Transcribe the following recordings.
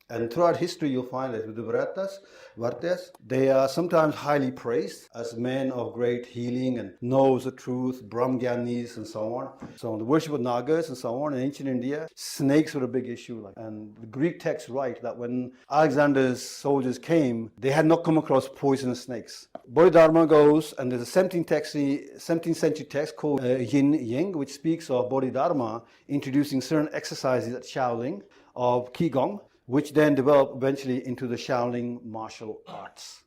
And throughout history, you'll find that with the Vartas, they are sometimes highly praised as men of great healing and knows the truth, Brahmgyanis and so on. So the worship of Nagas and so on in ancient India, snakes were a big issue. And the Greek texts write that when Alexander's soldiers came, they had not come across poisonous snakes. Bodhidharma goes, and there's a 17th century text called Yin Yang, which speaks of Bodhidharma introducing certain exercises at Shaolin of Qigong, which then developed eventually into the Shaolin martial arts.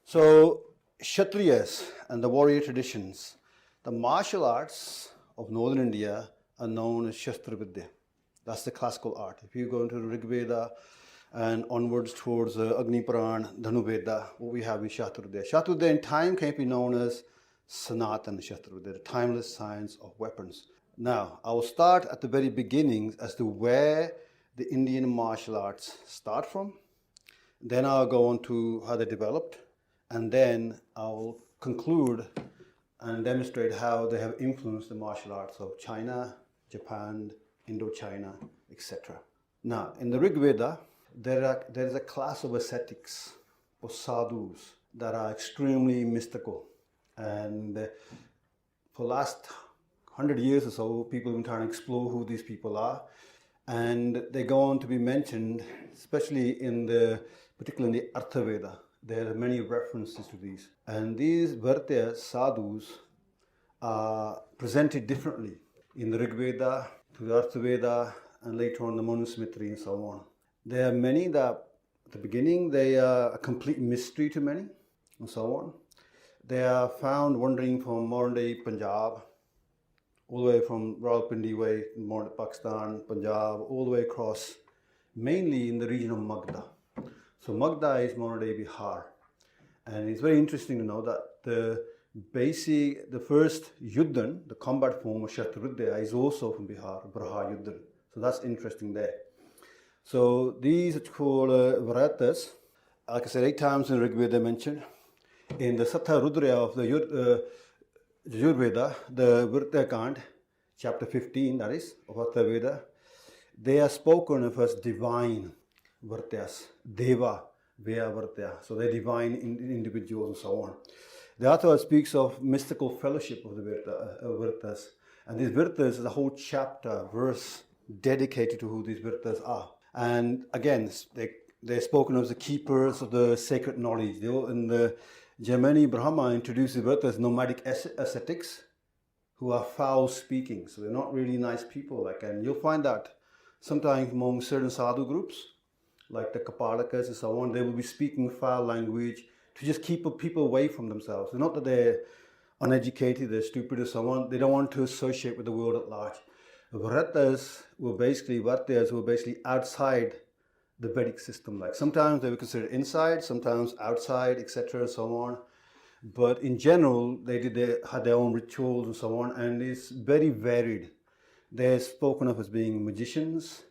So, Kshatriyas and the warrior traditions, the martial arts of northern India are known as Shastra Vidya. That's the classical art. If you go into the Rig Veda and onwards towards Agni Puran, Dhanu Veda, what we have is Shastra Vidya. Shastra Vidya in time can be known as Sanatana Shastra Vidya, the timeless science of weapons. Now, I will start at the very beginnings as to where the Indian martial arts start from. Then I'll go on to how they developed, and then I'll conclude and demonstrate how they have influenced the martial arts of China, Japan, Indochina, etc. Now, in the Rig Veda, there is a class of ascetics or sadhus that are extremely mystical. And for the last 100 years or so, people have been trying to explore who these people are. And they go on to be mentioned, especially particularly in the Artha Veda. There are many references to these. And these Vartya sadhus are presented differently in the Rig Veda, to the Artha Veda, and later on the Manusmriti and so on. There are many that, at the beginning, they are a complete mystery to many, and so on. They are found wandering from modern-day Punjab, all the way from Rawalpindi way, modern Pakistan, Punjab, all the way across, mainly in the region of Magda. So Magda is modern-day Bihar. And it's very interesting to know that the first Yuddhan, the combat form of Shatrudya, is also from Bihar, Braha Yuddhan. So that's interesting there. So these are called Vratas. Like I said, 8 times in Rig Veda mentioned. In the Satha Rudra of the Yajurveda, the Virta Kand, chapter 15, that is, of Atha Veda, they are spoken of as divine Virtyas, Deva, Vya Virtya. So they're divine individuals and so on. The Atha speaks of mystical fellowship of the Virtas. And these Virtas is a whole chapter, verse dedicated to who these Virtas are. And again, they're spoken of as the keepers of the sacred knowledge. In the Jaimini Brahma introduces Virtas as nomadic ascetics who are foul speaking. So they're not really nice people. And you'll find that sometimes among certain sadhu groups, like the Kapalakas and so on, they will be speaking foul language to just keep people away from themselves. It's not that they're uneducated, they're stupid or so on. They don't want to associate with the world at large. Vratas were basically outside the Vedic system. Sometimes they were considered inside, sometimes outside, etc. and so on. But in general, they had their own rituals and so on, and it's very varied. They're spoken of as being magicians,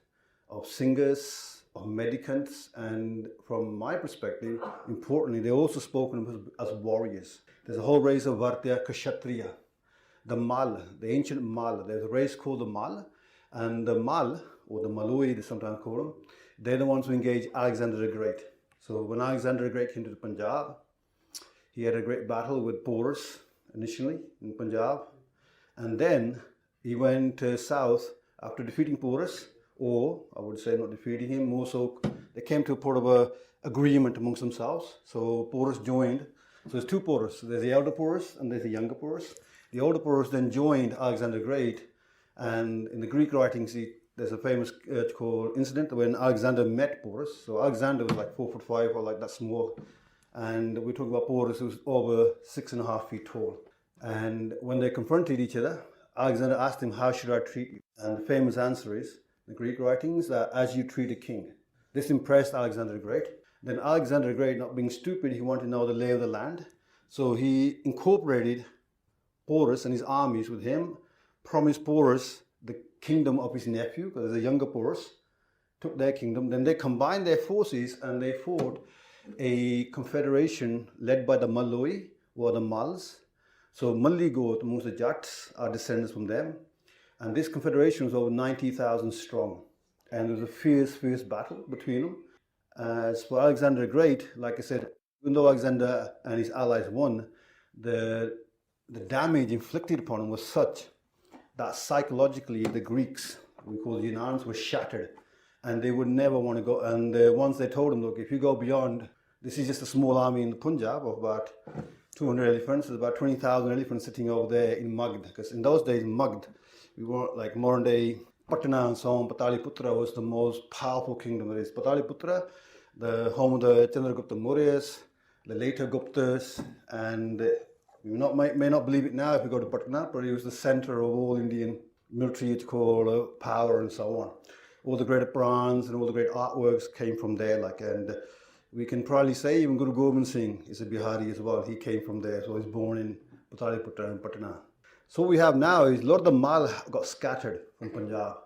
of singers, of medicants, and from my perspective, importantly, they're also spoken of as warriors. There's a whole race of Vartya Kshatriya. The Mal, the ancient Mal, there's a race called the Mal, and the Mal, or the Maloi, they sometimes call them, they're the ones who engaged Alexander the Great. So when Alexander the Great came to the Punjab, he had a great battle with Porus initially in Punjab, and then he went south after defeating Porus, or I would say not defeating him, more so they came to a point of a agreement amongst themselves. So Porus joined. So there's 2 Porus. There's the elder Porus and there's the younger Porus. The older Porus then joined Alexander the Great, and in the Greek writings, there's a famous called incident when Alexander met Porus. So Alexander was like 4'5" or like that small, and we're talking about Porus who was over 6.5 feet tall. And when they confronted each other, Alexander asked him, "How should I treat you?" And the famous answer is, the Greek writings, that as you treat a king. This impressed Alexander the Great. Then Alexander the Great, not being stupid, he wanted to know the lay of the land. So he incorporated Porus and his armies with him, promised Porus the kingdom of his nephew, because there's a younger Porus, took their kingdom. Then they combined their forces and they fought a confederation led by the Maloi, or the Mals, So Malli Goth amongst the Jats are descendants from them. And this confederation was over 90,000 strong. And there was a fierce battle between them. As for Alexander the Great, like I said, even though Alexander and his allies won, the damage inflicted upon him was such that psychologically the Greeks, we call the Unans, were shattered. And they would never want to go. And once they told him, look, if you go beyond, this is just a small army in the Punjab of about 200 elephants. There's about 20,000 elephants sitting over there in Magd. Because in those days, Magd, we weren't like modern day Patna and so on. Pataliputra was the most powerful kingdom there is. Pataliputra, the home of the Chandragupta Mauryas, the later Guptas, and you may not believe it now if you go to Patna, but it was the center of all Indian military power and so on. All the great Purans and all the great artworks came from there, and we can probably say even Guru Gobind Singh is a Bihari as well. He came from there, so he was born in Pataliputra and Patna. So what we have now is a lot of the Mal got scattered from Punjab.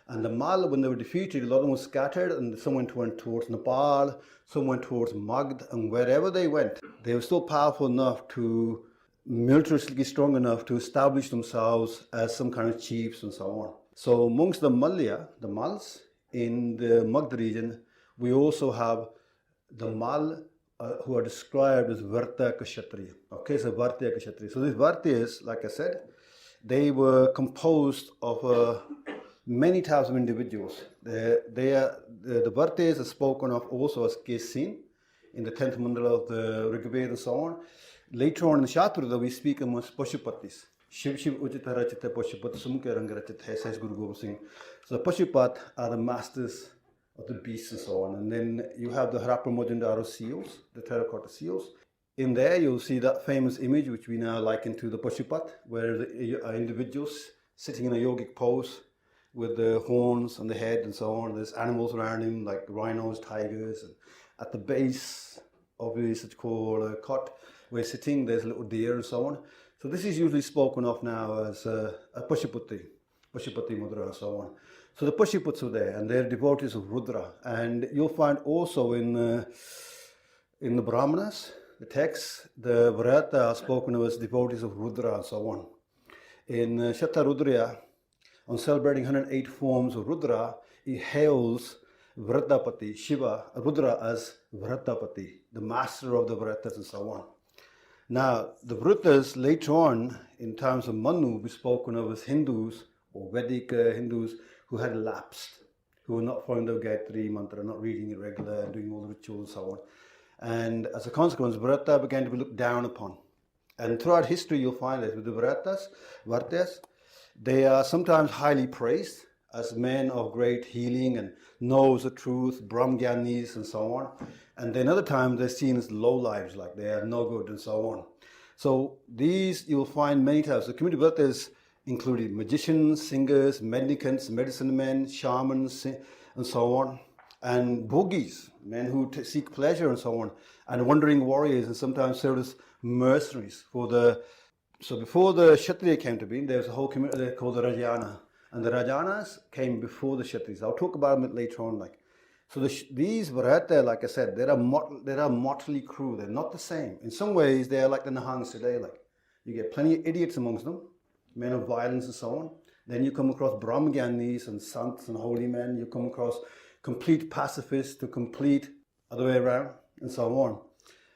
And the Mal, when they were defeated, a lot of them were scattered, and some went towards Nepal, some went towards Magd, and wherever they went, they were still powerful enough to, militaristically strong enough to establish themselves as some kind of chiefs and so on. So amongst the Malya, the Mals, in the Magd region, we also have the Mal who are described as Varta Kshatriya. Okay, so Varta Kshatriya. So these Vartyas, like I said, they were composed of many types of individuals. The Vartyas are spoken of also as Kesin in the 10th mandala of the Rigveda and so on. Later on in the Shatrudha, we speak of Pashupatis. Shiv Ujitara Chitta Pashupat Sumke Rangarachit, says Guru Gobind Singh. So the Pashupat are the masters of the beasts and so on. And then you have the Harappa Mohenjo-daro seals, the terracotta seals. In there, you'll see that famous image, which we now liken to the Pashupat, where the individuals sitting in a yogic pose with the horns on the head and so on. There's animals around him, like rhinos, tigers. And at the base of this, it's called a cot, where he's sitting, there's a little deer and so on. So this is usually spoken of now as a Pashupati Mudra and so on. So the Pashuputs are there, and they're devotees of Rudra. And you'll find also in the Brahmanas, the texts, the Vrata are spoken of as devotees of Rudra and so on. In Shatarudriya, on celebrating 108 forms of Rudra, he hails Vratapati, Shiva, Rudra as Vratapati, the master of the Vratas and so on. Now, the Vratas later on, in terms of Manu, will be spoken of as Hindus or Vedic Hindus who had lapsed, who were not following the Gayatri mantra, not reading it regular and doing all the rituals and so on. And as a consequence, Vrata began to be looked down upon. And throughout history, you'll find that with the Vartyas, they are sometimes highly praised as men of great healing and knows the truth, Brahmgyanis and so on. And then other times they're seen as low lives, like they are no good and so on. So these you'll find many types. The community of Vartyas included magicians, singers, mendicants, medicine men, shamans and so on. And bhogis, men who seek pleasure and so on. And wandering warriors, and sometimes served as mercenaries for the... So before the Kshatriya came to being, there was a whole community called the Rajana. And the Rajanas came before the Kshatriyas. I'll talk about them later on. So these Varata, like I said, they're a motley crew. They're not the same. In some ways, they're like the Nihangs today. You get plenty of idiots amongst them, men of violence and so on. Then you come across Brahmgyanis and sants and holy men. You come across complete pacifists to complete other way around and so on.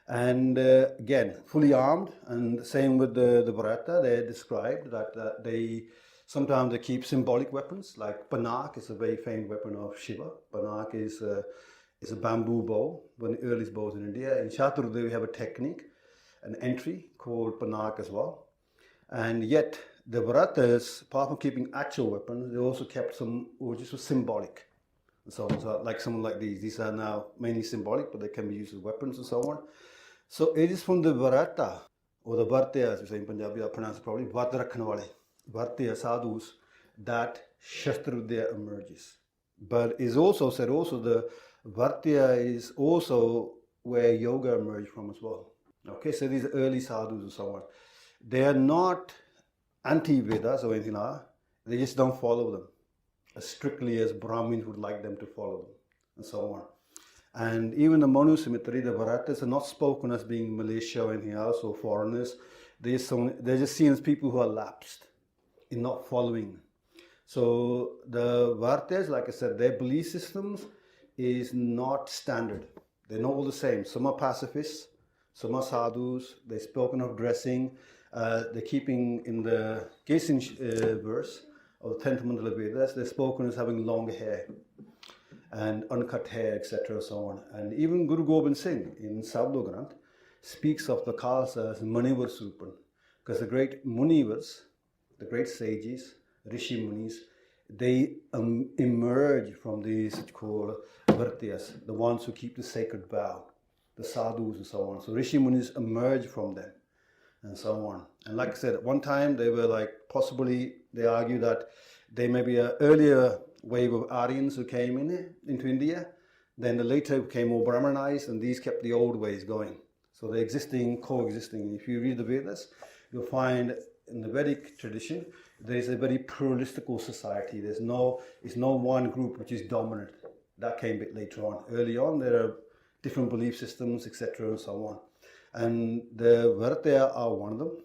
And again, fully armed, and same with the Varata. They're described that sometimes they keep symbolic weapons, like Panak is a very famed weapon of Shiva. Panak is a bamboo bow, one of the earliest bows in India. In Shatrudha, we have a technique, an entry called Panak as well. And yet, the Varatas, apart from keeping actual weapons, they also kept some which was symbolic. So like someone like these are now mainly symbolic, but they can be used as weapons and so on. So it is from the Varata, or the Vartya, as we say in Punjabi, I pronounce it probably, Vat Rakhnawale, Vartya sadhus, that Shastrudya emerges. But it's also said the Vartya is also where yoga emerged from as well. Okay, so these early sadhus and so on. They are not anti-Vedas or anything like that. They just don't follow them as strictly as Brahmins would like them to follow them, and so on. And even the Manu Samitri, the Varatas, are not spoken as being Malaysia or anything else or foreigners. they're just seen as people who are lapsed in not following. So the Vartyas, like I said, their belief systems is not standard. They're not all the same. Some are pacifists, some are sadhus. They've spoken of dressing. They're keeping in the Kesin verse of the 10th Mandala Vedas, they're spoken as having long hair and uncut hair, etc. so on. And even Guru Gobind Singh in Sabdo Granth speaks of the Khalsa as Manivar Supan, because the great Munivars, the great sages, Rishi Munis, they emerge from these called Vartyas, the ones who keep the sacred vow, the sadhus and so on. So Rishi Munis emerge from them and so on. And like I said, at one time they were like, possibly they argue that they may be an earlier wave of Aryans who came into India, then the later became more Brahmanized, and these kept the old ways going. So they're existing, coexisting. If you read the Vedas, you'll find in the Vedic tradition, there is a very pluralistical society. It's no one group which is dominant. That came a bit later on. Early on, there are different belief systems, etc. and so on. And the Vartya are one of them.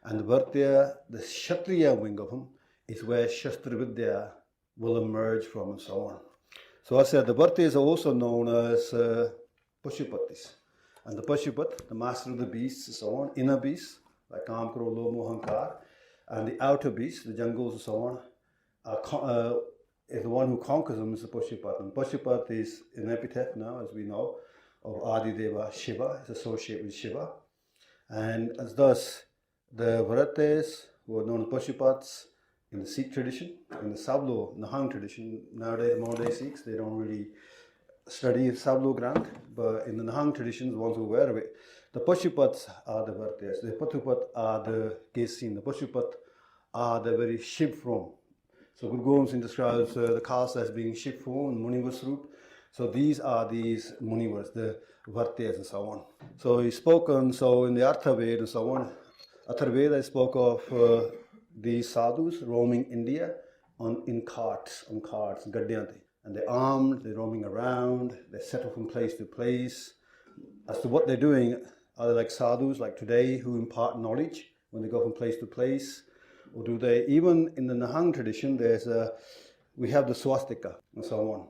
And the Vartya, the Kshatriya wing of them, is where Shastra Vidya will emerge from and so on. So I said the Vartyas are also known as Pashupatis. And the Pashupat, the master of the beasts and so on, inner beasts, like Kam, Kro, Lo, Moh, Hankar, and the outer beasts, the jungles and so on, is the one who conquers them is the Pashupat. And Pashupat is an epithet now, as we know, of Adideva Shiva. It's associated with Shiva. And as thus, the Vartyas, who are known as Pashupats, in the Sikh tradition, in the Sablo, Nahang tradition, nowadays, modern day Sikhs, they don't really study Sablo Granth, but in the Nahang tradition, the ones who are aware of it, the Pashupats are the Vartyas, the Patupat are the Kesin, the Pashupat are the very Shiv form. So Guru Gobind Singh describes the Khalsa as being Shiv form, Munivar Swarup. So these are these Munivars, the Vartyas and so on. So he's spoken, so in the Atharveda and so on, Atharveda spoke of these sadhus roaming India in carts, Gaddyanti. And they're armed, they're roaming around, they settle from place to place. As to what they're doing, are they like sadhus like today who impart knowledge when they go from place to place? Or do they, even in the Nahang tradition, we have the swastika and so on.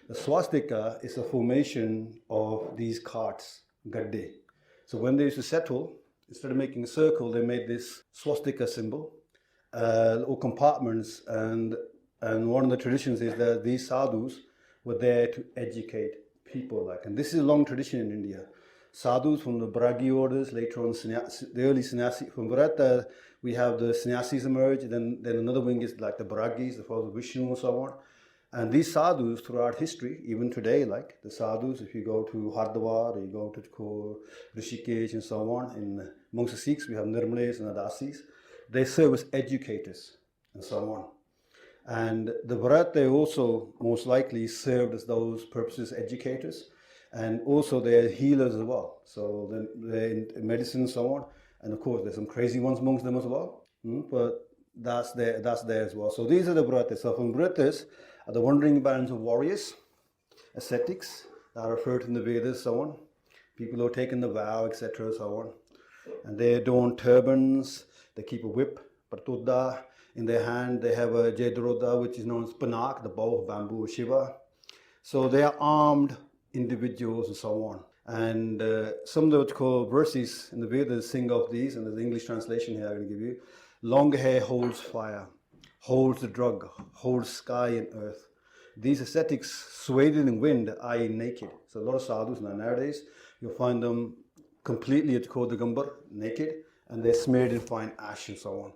The swastika is a formation of these carts, gadde. So when they used to settle, instead of making a circle, they made this swastika symbol, or compartments, and one of the traditions is that these sadhus were there to educate people. And this is a long tradition in India. Sadhus from the Bragi orders, later on the early sannyasi, from Varata we have the sannyasis emerge, then another wing is like the Bragis, the followers of Vishnu and so on. And these sadhus throughout history, even today, like the sadhus, if you go to Hardwar, you go to Rishikesh and so on, amongst the Sikhs we have Nirmales and Adasis, they serve as educators and so on. And the Varata also most likely served as those purposes educators, and also they're healers as well. So they're in medicine and so on, and of course there's some crazy ones amongst them as well, but that's there as well. So these are the Vratas. So from Vratas are the wandering bands of warriors, ascetics that are referred to in the Vedas, so on, people who are taken the vow, etc., so on. And they adorn turbans, they keep a whip, Pratudha. In their hand, they have a Jedroda, which is known as Panak, the bow of bamboo of Shiva. So they are armed individuals and so on. And some of the what's called verses in the Vedas sing of these, and there's the English translation here I'm going to give you. Long hair holds fire, holds the drug, holds sky and earth. These ascetics swayed in wind, eye naked. So a lot of sadhus nowadays, you'll find them completely, it's called the Gambar, naked, and they're smeared in fine ash and so on.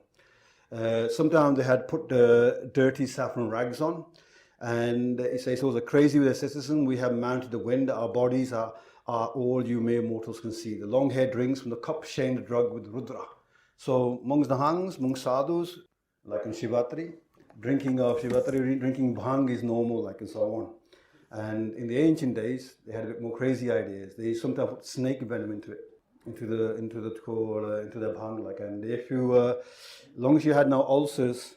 Sometimes they had put dirty saffron rags on, and it says, so crazy with asceticism, we have mounted the wind, our bodies are all you mere mortals can see. The long hair drinks from the cup, shame the drug with Rudra. So amongst the Hangs, amongst sadhus, like in Shivatri, drinking bhang is normal, like and so on. And in the ancient days, they had a bit more crazy ideas. They sometimes put snake venom into it, into the bhang, like. And if you, as long as you had no ulcers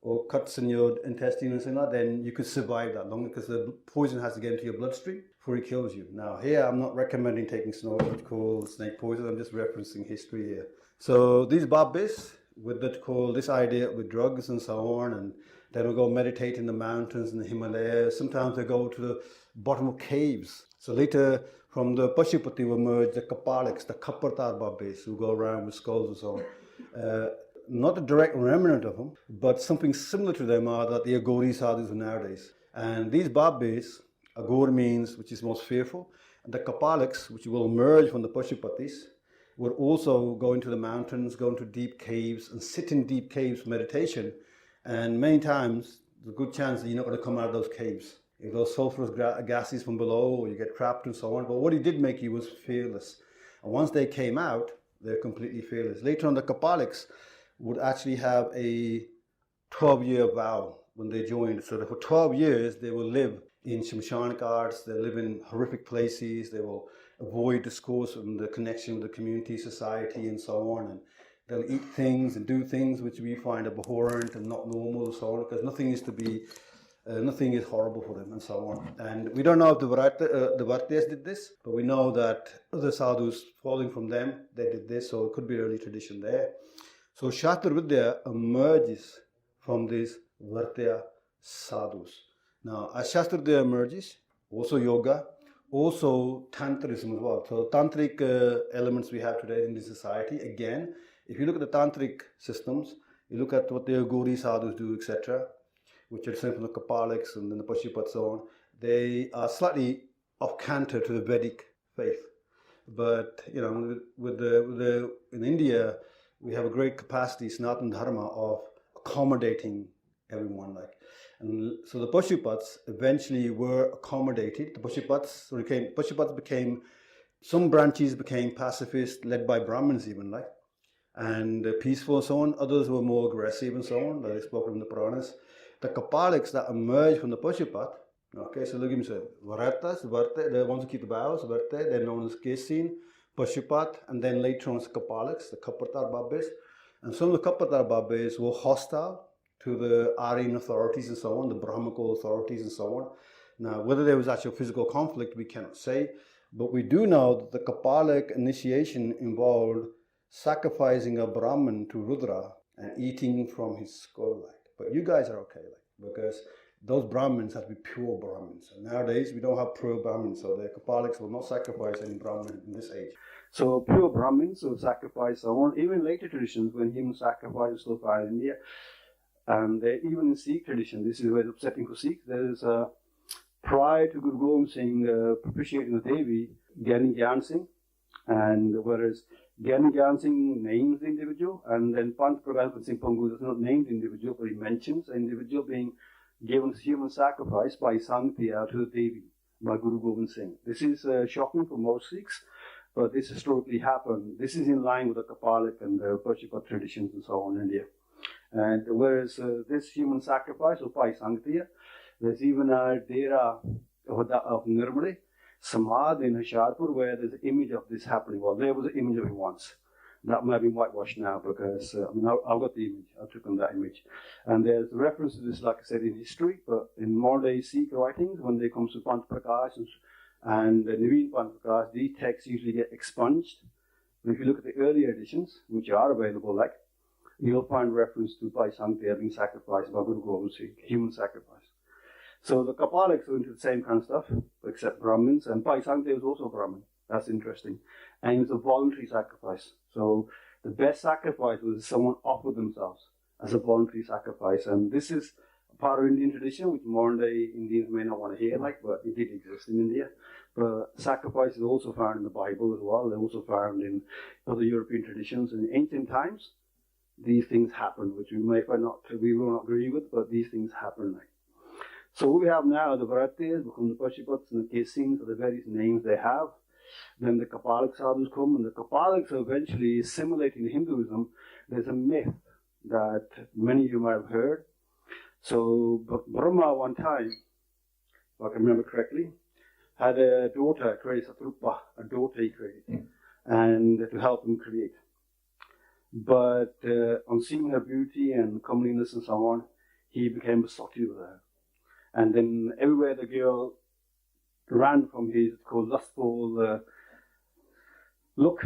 or cuts in your intestines and that, then you could survive that long, because the poison has to get into your bloodstream before it kills you. Now here, I'm not recommending taking snake poison. I'm just referencing history here. So these Babis, with that call, this idea with drugs and so on, and then we go meditate in the mountains in the Himalayas. Sometimes they go to the bottom of caves. So later, from the Pashupati will emerge the Kapaliks, the Kapartar Babis, who go around with skulls and so on. Not a direct remnant of them, but something similar to them are that the Aghori sadhus nowadays. And these Babis, Aghor means which is most fearful, and the Kapaliks, which will emerge from the Pashupatis, would also go into the mountains, go into deep caves, and sit in deep caves for meditation. And many times, there's a good chance that you're not going to come out of those caves. If those sulfurous gases from below, or you get trapped and so on. But what he did make you was fearless. And once they came out, they're completely fearless. Later on, the Kapaliks would actually have a 12-year vow when they joined. So that for 12 years, they will live in Shamshan Ghats, they live in horrific places, they will avoid discourse and the connection with the community, society, and so on. And they'll eat things and do things which we find abhorrent and not normal and so on, because nothing is horrible for them and so on. And we don't know if the Vartyas did this, but we know that other sadhus following from them, they did this, so it could be early tradition there. So Shastra Vidya emerges from these Vartya sadhus. Now, as Shastra Vidya emerges, also yoga, also Tantrism as well. So tantric elements we have today in this society, again, if you look at the tantric systems, you look at what the Aghori sadhus do, etc., which are different from the Kapaliks and then the Pashupats, so on, they are slightly off canter to the Vedic faith. But, you know, in India, we have a great capacity, Sanatana Dharma, of accommodating everyone. And so the Pashupats eventually were accommodated. The Pashupats became, some branches became pacifist, led by Brahmins even, and peaceful and so on. Others were more aggressive and so on, like spoken in the Puranas. The Kapaliks that emerged from the Pashupat, okay, so look at me say, Varatas, Varte, the ones who keep the vows, Varte, they're known as Kesin, Pashupat, and then later on as Kapaliks, the Kapatar Babis. And some of the Kapatar Babis were hostile to the Aryan authorities and so on, the Brahmanical authorities and so on. Now, whether there was actual physical conflict, we cannot say, but we do know that the Kapalik initiation involved sacrificing a Brahmin to Rudra and eating from his skull. But you guys are okay, because those Brahmins have to be pure Brahmins. And nowadays, we don't have pure Brahmins, so the Kapaliks will not sacrifice any Brahmin in this age. So pure Brahmins will sacrifice someone. Even later traditions, when human sacrifice is still found in India, and even in Sikh tradition, this is very upsetting for Sikhs. There is prior to Guru Gobind Singh propitiating the Devi, Gyani Gyan Singh, and whereas Gyani Gyan Singh names the individual, and then Pant Pragal Singh Pangu does not name the individual, but he mentions the individual being given human sacrifice by Sangtiya to the Devi by Guru Gobind Singh. This is shocking for most Sikhs, but this historically happened. This is in line with the Kapalik and the Pashupat traditions and so on in India. And whereas this human sacrifice of Pai Sangtiya, there's even a Dera of Nirmali, Samad in Hoshiarpur, where there's an image of this happening. Well, there was an image of it once. That might be whitewashed now because I've got the image. I took on that image. And there's reference to this, like I said, in history, but in modern day Sikh writings, when they come to Pant Prakash and Naveen Pant Prakash, these texts usually get expunged. And if you look at the earlier editions, which are available, you'll find reference to Pai Sangtiya being sacrificed by Guru Gobind Singh, human sacrifice. So the Kapaliks were into the same kind of stuff, except Brahmins, and Pai Sangtiya was also Brahmin. That's interesting. And it was a voluntary sacrifice. So the best sacrifice was someone offered themselves as a voluntary sacrifice. And this is a part of Indian tradition, which modern day Indians may not want to hear, but it did exist in India. But sacrifice is also found in the Bible as well. They're also found in other European traditions. In ancient times, these things happen, which we will not agree with, but these things happen. So what we have now, the Varatyas become the Pashupats and the Kesins, are the various names they have. Then the Kapalik sadhus come, and the Kapaliks are eventually assimilating Hinduism. There's a myth that many of you might have heard. So Brahma one time, if I can remember correctly, had a daughter created, Satrupa, a daughter he created, and to help him create. But on seeing her beauty and comeliness and so on, he became besotted with her. And then everywhere the girl ran from his lustful look,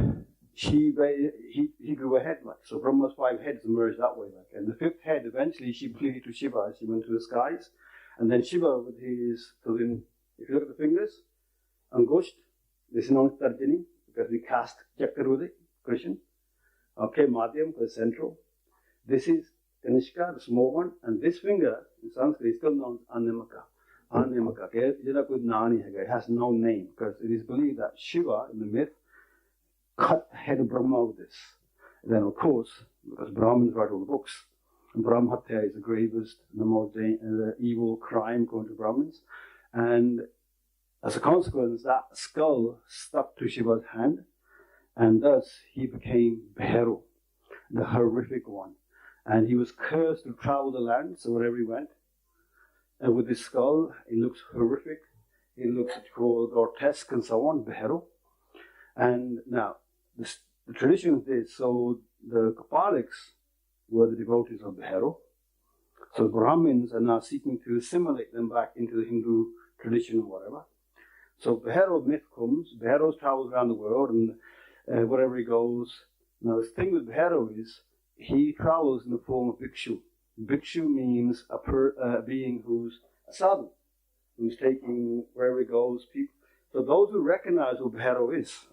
he grew a head, like, so Brahma's 5 heads emerged that way, like, and the 5th head eventually she pleaded to Shiva as she went to the skies, and then Shiva with his, so then if you look at the fingers, Angusht, this is known as Tarjani, because we cast Chakra with it, Krishna. Okay, Madhyam, because central. This is Kanishka, the small one, and this finger in Sanskrit is still known as Animaka. Animaka, okay? It has no name, because it is believed that Shiva, in the myth, cut the head of Brahma with this. And then, of course, because Brahmins write all the books, and Brahmahatya is the gravest, the most evil crime going to Brahmins. And as a consequence, that skull stuck to Shiva's hand, and thus he became Bhairav, the horrific one. And he was cursed to travel the land, so wherever he went, and with his skull, it looks horrific, it looks grotesque and so on, Bhairav. And now, the tradition is this, so the Kapaliks were the devotees of Bhairav. So the Brahmins are now seeking to assimilate them back into the Hindu tradition or whatever. So Bhairav myth comes, Bhairav travels around the world, and wherever he goes. Now the thing with Bhairav is, he travels in the form of Bhikshu. Bhikshu means a being who's a sadhu, who's taking wherever he goes people. So those who recognize who Bhairav is.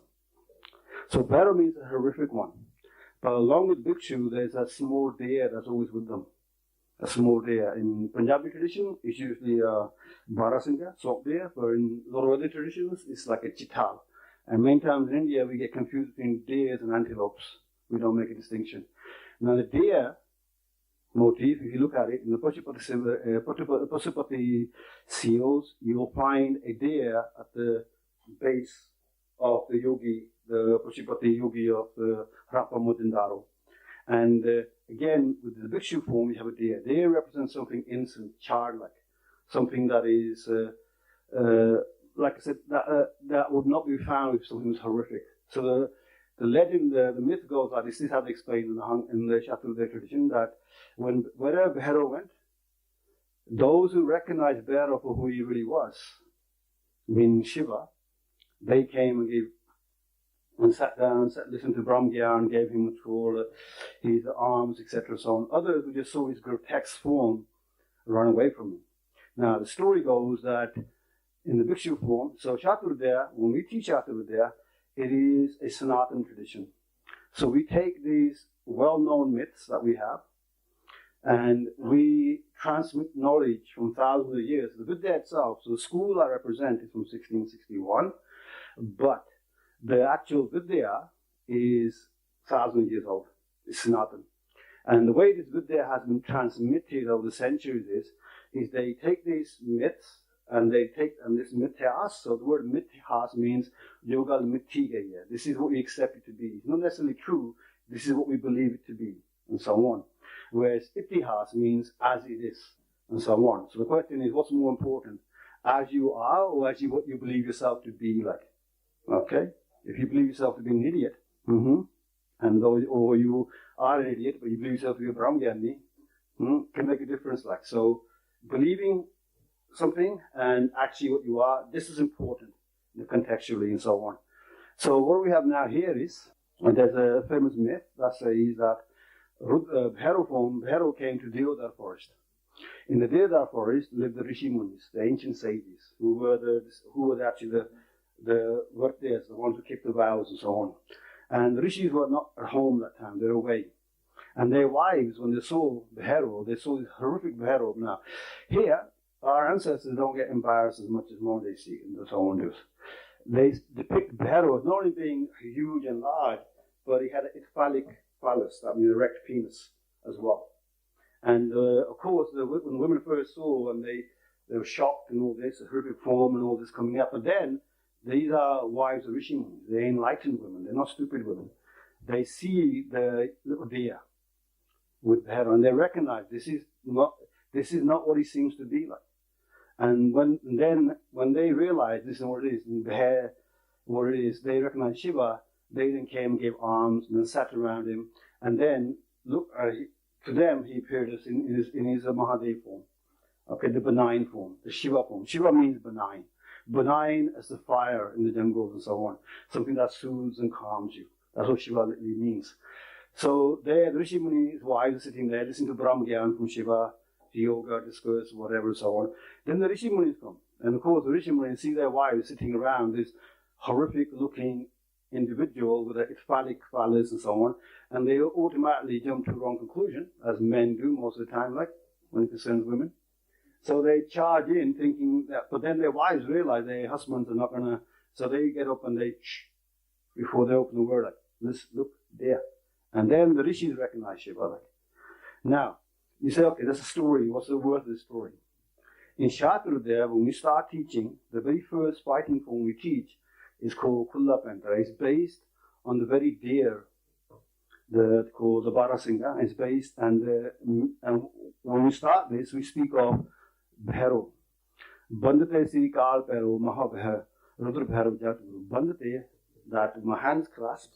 So Bhairav means a horrific one. But along with Bhikshu, there's a small deer that's always with them. A small deer. In Punjabi tradition, it's usually a Barasingha, sock deer, but in a lot of other traditions, it's like a chital. And many times in India, we get confused between deers and antelopes. We don't make a distinction. Now the deer motif, if you look at it, in the Pashupati seals, you'll find a deer at the base of the yogi, the Pashupati yogi of the Harappa Mohenjo-daro. And again, with the Bhikshu form, you have a deer. Deer represents something innocent, childlike, something that is, like I said, that would not be found if something was horrific. So the legend, the myth goes like this is how they explain in the Kshatriya tradition, that wherever Bhairav went, those who recognized Bhairav for who he really was, meaning Shiva, they came and gave and sat down and listened to Brahmagyan, gave him all his arms, etc. so on. Others who just saw his grotesque form run away from him. Now the story goes that in the Bhikshu form, so Kshatriya, when we teach Kshatriya, it is a Sanatan tradition. So we take these well-known myths that we have, and we transmit knowledge from thousands of years. The Vidya itself, so the school I represent is from 1661, but the actual Vidya is 1,000 years old. It's Sanatan. And the way this Vidya has been transmitted over the centuries is they take these myths and they take, and this mithas, so the word mithas means yoga mithigeya. This is what we accept it to be. It's not necessarily true, this is what we believe it to be, and so on. Whereas itihas means as it is, and so on. So the question is, what's more important? As you are, or as what you believe yourself to be like? Okay? If you believe yourself to be an idiot, and or you are an idiot, but you believe yourself to be a Brahmagyan, can make a difference. Like, so believing something and actually what you are, this is important contextually and so on. So what we have now here is, and there's a famous myth that says that Bhairav came to Deodar forest. In the Deodar forest lived the Rishi Munis, the ancient sages, who were actually the Vartyas, the ones who kept the vows and so on. And the Rishis were not at home that time, they were away. And their wives, when they saw Bhairav, they saw this horrific Bhairav. Now, here, our ancestors don't get embarrassed as much as modern day see, and so on does. They depict Bhairav not only being huge and large, but he had an phallic phallus, that means erect penis as well. And of course, when the women first saw, and they were shocked and all this, the horrific form and all this coming up. But then, these are wives of Rishi Munis. They're enlightened women. They're not stupid women. They see the little deer with Bhairav, and they recognize this is not what he seems to be like. And when they realize this is what it is, and what it is, they recognize Shiva. They then came and gave alms and then sat around him, and then look to them he appeared as in his Mahadev form, okay, the benign form, the Shiva form. Shiva means benign as the fire in the jungles and so on, something that soothes and calms you. That's what Shiva literally means. So there, the Rishi Muni's wives are sitting there, listening to Brahma Gyan from Shiva, yoga, discourse, whatever, so on. Then the Rishi Munis come. And of course, the Rishi Munis see their wives sitting around this horrific looking individual with a phallic phallus and so on. And they automatically jump to the wrong conclusion, as men do most of the time, like when it concerns women. So they charge in thinking that, but then their wives realize their husbands are not going to, so they get up and they, before they open the word, like, let's look there. And then the rishis recognize Shiva. Like. Now, you say, okay, that's a story. What's the worth of the story? In Shatrudaya, when we start teaching, the very first fighting form we teach is called Kulla Pentra. It's based on the very deer called the Barasingha. It's based, and when we start this, we speak of Bhairo. Bandate Sri Kal Bhairo, Mahabhair, Rudra Bhairo Jatguru. Bandate, that my hands clasped,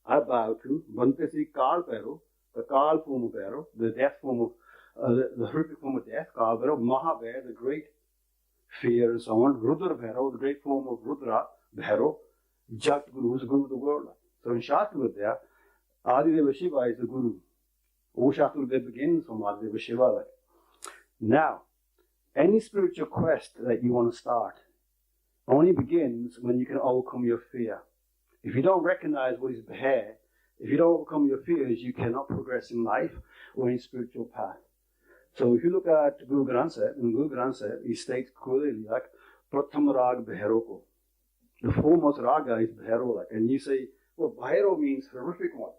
I bow to. Bandate Sri Kal Bhairo, the Kal form of Bhairo, the death form of, the horrific form of death, Kal Bhairo, Mahabhair, the great fear and so on, Rudra Bhairo, the great form of Rudra, Bhairo, Jatguru, who is the Guru of the world. So in Shatrudaya, Adideva Shiva is the Guru. All Shatrudaya begins from Adideva Shiva. Now, any spiritual quest that you want to start only begins when you can overcome your fear. If you don't recognize what is Bhair, if you don't overcome your fears, you cannot progress in life or in spiritual path. So if you look at Guru Granth Sahib, in Guru Granth Sahib, he states clearly like, Pratham Rag Bhairoko. The foremost raga is Bhairo. Like, and you say, well, Bhairo means horrific one.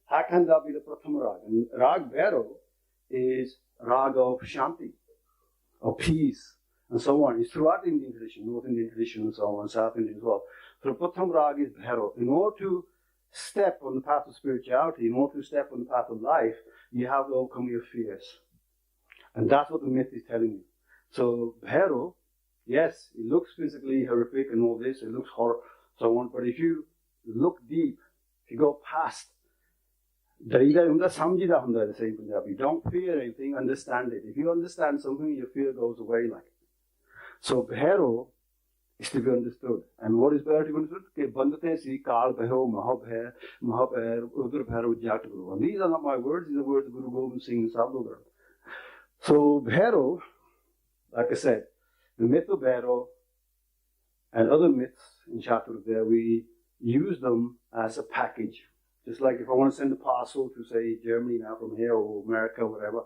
How can that be the Pratham Rag? And Rag Bhairo is Raga of Shanti, of peace, and so on. It's throughout the Indian tradition, North Indian tradition, and so on, South Indian as well. So Pratham Rag is Bhairo. In order to step on the path of spirituality, in order to step on the path of life, you have to overcome your fears. And that's what the myth is telling you. So Bhairo, yes, it looks physically horrific and all this, it looks horrible, so on, but if you look deep, if you go past, they say in Punjabi, don't fear anything, understand it. If you understand something, your fear goes away like. So Bhairo is to be understood. And what is Bhairo to be understood? Bandate Sri Kal Bhairo, Mahabhair, Udra Bhairo Jatguru. And these are not my words, these are words of Guru Gobind Singh Sabdogra. So Bhairo, like I said, the myth of Bhairo and other myths in Shatrudaya, we use them as a package. Just like if I want to send a parcel to, say, Germany now from here or America or whatever,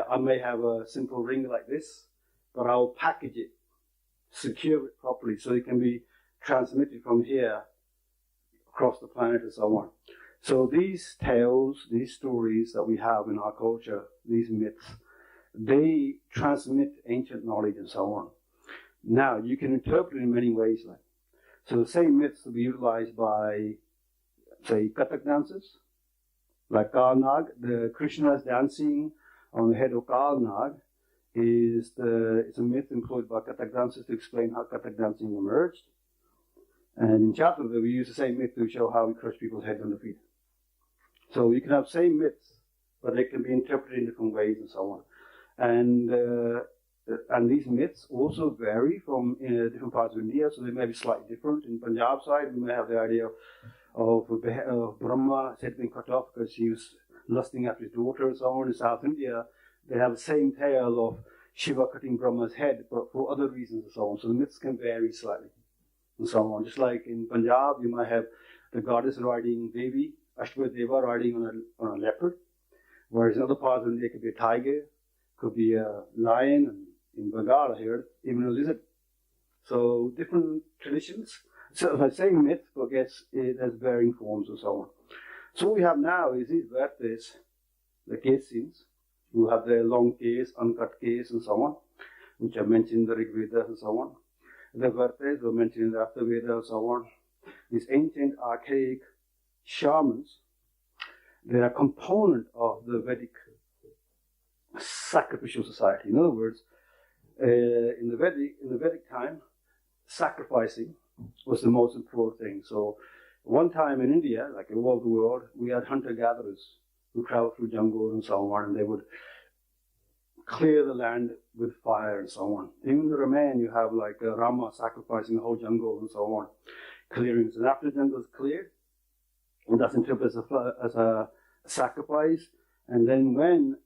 I may have a simple ring like this, but I'll package it, secure it properly so it can be transmitted from here across the planet and so on. So these tales, these stories that we have in our culture, these myths, they transmit ancient knowledge and so on. Now, you can interpret it in many ways. Like, so the same myths will be utilized by, say, Kathak dancers, like Kal Nag. The Krishna's dancing on the head of Kal Nag it's a myth employed by Kathak dancers to explain how Kathak dancing emerged. And in Chaturanga, we use the same myth to show how we crush people's heads under feet. So you can have same myths, but they can be interpreted in different ways and so on. And these myths also vary from different parts of India, so they may be slightly different. In Punjab side, we may have the idea of Brahma said being cut off because he was lusting after his daughter and so on. In South India, they have the same tale of Shiva cutting Brahma's head, but for other reasons and so on. So the myths can vary slightly and so on. Just like in Punjab, you might have the goddess riding Devi, Ashtava Deva riding on a leopard, whereas in other parts of India it could be a tiger, could be a lion, and in Bengal here, even a lizard. So different traditions. So the same myth, but I guess it has varying forms and so on. So what we have now is these Vertes, the Kesins, who have their long case, uncut case and so on, which are mentioned in the Rig Veda and so on. The Vertes were mentioned in the Atharva Veda and so on. These ancient archaic shamans, they are a component of the Vedic sacrificial society. In other words, in the Vedic time, sacrificing was the most important thing. So one time in India, like all over the world, we had hunter-gatherers who traveled through jungles and so on, and they would clear the land with fire and so on. Even in the Ramayana, you have like Rama sacrificing the whole jungle and so on, clearings. And after the jungle is cleared, and that's interpreted as a sacrifice. And then when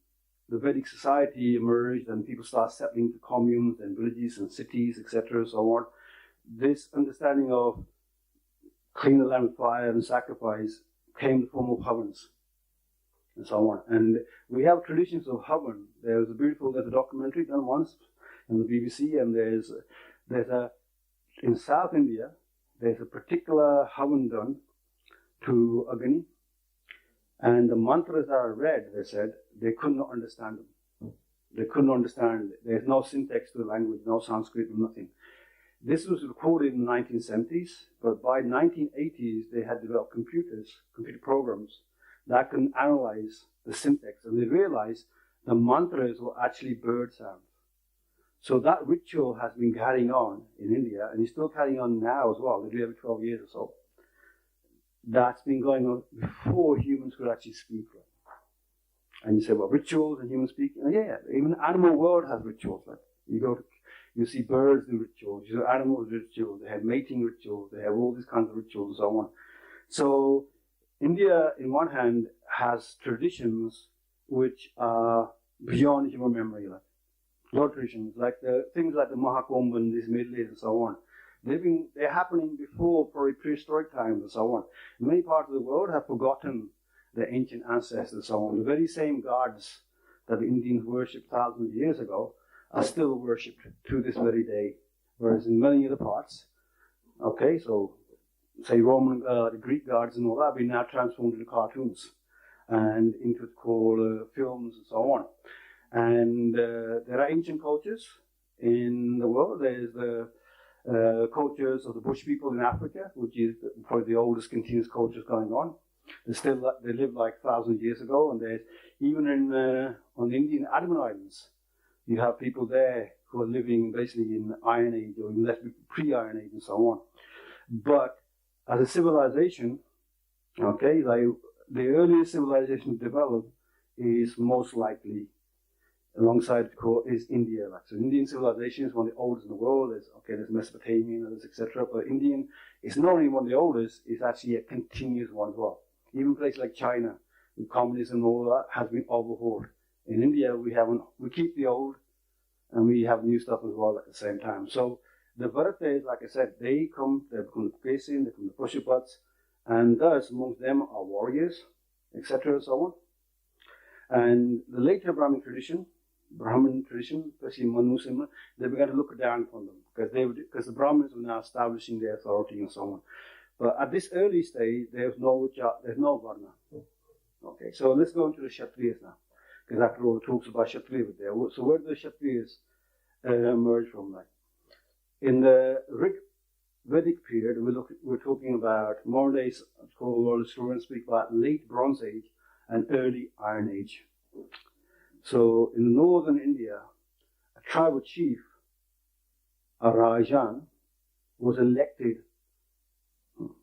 the Vedic society emerged and people started settling to communes and villages and cities, etc., and so on, this understanding of clean the land with fire and sacrifice came in the form of havans and so on. And we have traditions of havan. There's a documentary done once in the BBC, and there's in South India, there's a particular havan done to Agni, and the mantras that are read, they said, they could not understand them. They couldn't understand it. There's no syntax to the language, no Sanskrit, nothing. This was recorded in the 1970s, but by 1980s, they had developed computer programs that can analyze the syntax, and they realized the mantras were actually bird sounds. So that ritual has been carrying on in India, and it's still carrying on now as well. They do every 12 years or so. That's been going on before humans could actually speak. And you say, well, rituals and human speaking? Yeah, even the animal world has rituals. Like you see birds do rituals, you see animals do rituals, they have mating rituals, they have all these kinds of rituals and so on. So India, in one hand, has traditions which are beyond human memory. Like a lot of traditions, like the things like the Mahakumbh and these Middle Ages and so on. They're happening before prehistoric times and so on. Many parts of the world have forgotten their ancient ancestors and so on. The very same gods that the Indians worshipped thousands of years ago are still worshipped to this very day. Whereas in many other parts, okay, so say Roman, the Greek gods and all that have been now transformed into cartoons and into called films and so on. And there are ancient cultures in the world. There's the cultures of the bush people in Africa, which is probably the oldest continuous cultures going on. They lived like 1,000 years ago, and there's even on the Indian Andaman Islands, you have people there who are living basically in Iron Age or in pre-Iron Age and so on. But as a civilization, okay, like the earliest civilization developed is most likely alongside is India. Like, so Indian civilization is one of the oldest in the world. There's Mesopotamian, others, etc. But Indian is not only one of the oldest, it's actually a continuous one as well. Even places like China, with communism and all that, has been overhauled. In India, we keep the old, and we have new stuff as well at the same time. So the Bharatas, like I said, they become the Kesin, they become the Pushupats, and thus amongst them are warriors, etc. and so on. And the later Brahmin tradition, especially Manu Simha, they began to look down upon them because the Brahmins were now establishing their authority and so on. But at this early stage, there's no Varna. Okay, so let's go into the Kshatriyas now, because after all, it talks about Kshatriya there. So where do the Kshatriyas emerge from? Like in the Vedic period, we're talking about modern days. World historians speak about late Bronze Age and early Iron Age. So in northern India, a tribal chief, a Rajan, was elected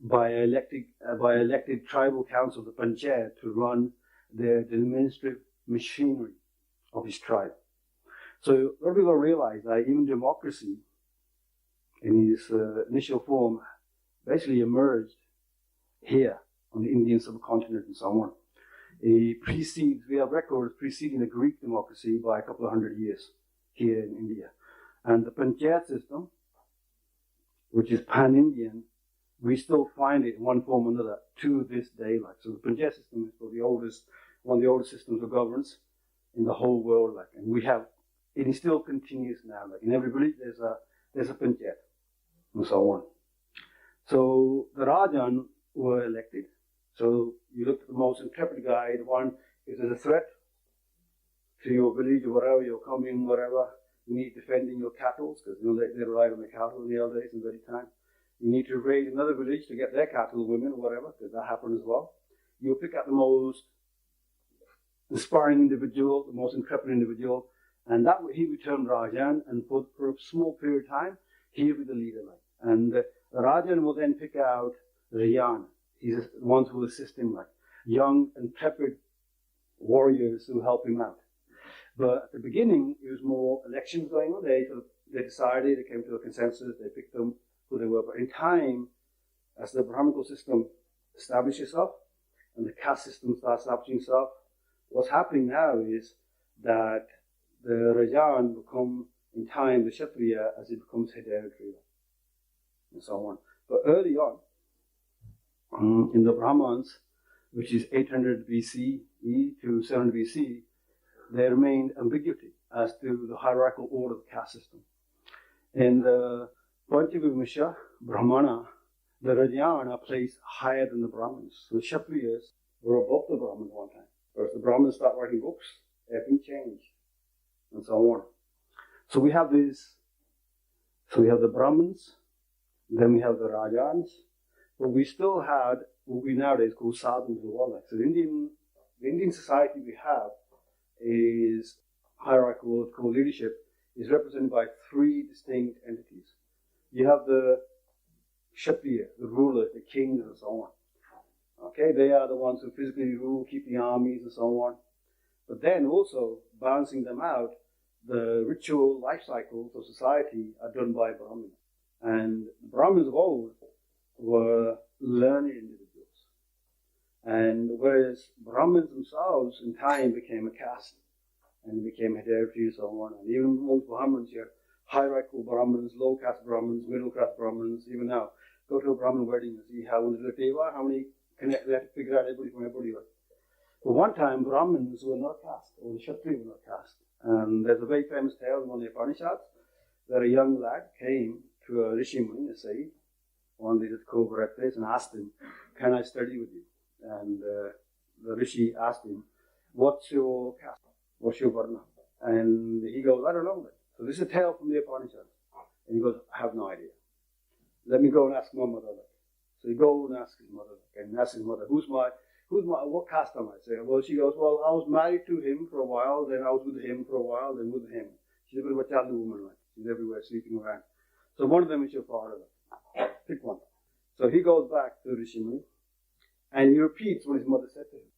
by elected tribal council, the Panchayat, to run the administrative machinery of his tribe. So a lot of people realize that even democracy, in its initial form, basically emerged here on the Indian subcontinent and so on. We have records preceding the Greek democracy by a couple of hundred years here in India. And the Panchayat system, which is pan-Indian, we still find it in one form or another to this day. Like, so the Panchayat system is one of the oldest systems of governance in the whole world. Like, and it still continues now. Like in every village, there's a Panchayat and so on. So the Rajan were elected. So you look at the most intrepid guy, the one, if there's a threat to your village or whatever, your commune, whatever, you need defending your cattle, because they relied on the cattle in the old days in Vedic time. You need to raid another village to get their cattle, women, or whatever, because that happened as well. You'll pick out the most inspiring individual, the most intrepid individual, and that he would turn Rajan, and for a small period of time, he'll be the leader. And the Rajan will then pick out Rayan. He's the ones who assist him, like young, intrepid warriors who help him out. But at the beginning, it was more elections going on. They decided, they came to a consensus, they picked them who they were. But in time, as the Brahminical system established itself, and the caste system starts establishing itself. What's happening now is that the Rajan become, in time, the Kshatriya as it becomes hereditary, and so on. But early on, in the Brahmans, which is 800 BCE to 700 BC, there remained ambiguity as to the hierarchical order of the caste system. In the Panchavimsha Brahmana, the Rajan are placed higher than the Brahmins. So the Kshatriyas were above the Brahmins one time. Whereas the Brahmins start writing books, everything changed, and so on. So we have this. So we have the Brahmins, then we have the Rajans, but we still had what we nowadays call sadhus as well. So the Indian society we have is hierarchical leadership is represented by three distinct entities. You have the Kshatriya, the rulers, the kings, and so on. Okay, they are the ones who physically rule, keep the armies, and so on. But then also, balancing them out, the ritual life cycles of society are done by Brahmins. And the Brahmins of old were learned individuals. And whereas Brahmins themselves in time became a caste, and became hereditary and so on. And even amongst Brahmins, you have hierarchical Brahmins, low caste Brahmins, middle caste Brahmins. Even now, go to a Brahmin wedding and see how many teva, how many connect. They have to figure out everybody from everybody. But one time, Brahmins were not caste, or the Kshatriya were not caste. And there's a very famous tale in one of the Upanishads that a young lad came to a Rishi Muni, a sage, one of these co-correct place, and asked him, "Can I study with you?" And the Rishi asked him, "What's your caste? What's your varna?" And he goes, "I don't know that." So this is a tale from the Upanishads. And he goes, "I have no idea. Let me go and ask my mother." So he goes and asks his mother, and asks his mother, what caste am I? Well, she goes, "Well, I was married to him for a while, then I was with him for a while, then with him." She's a bit of a child woman, right? She's everywhere, sleeping around. So one of them is your father. Pick one. So he goes back to Rishi Muni, and he repeats what his mother said to him.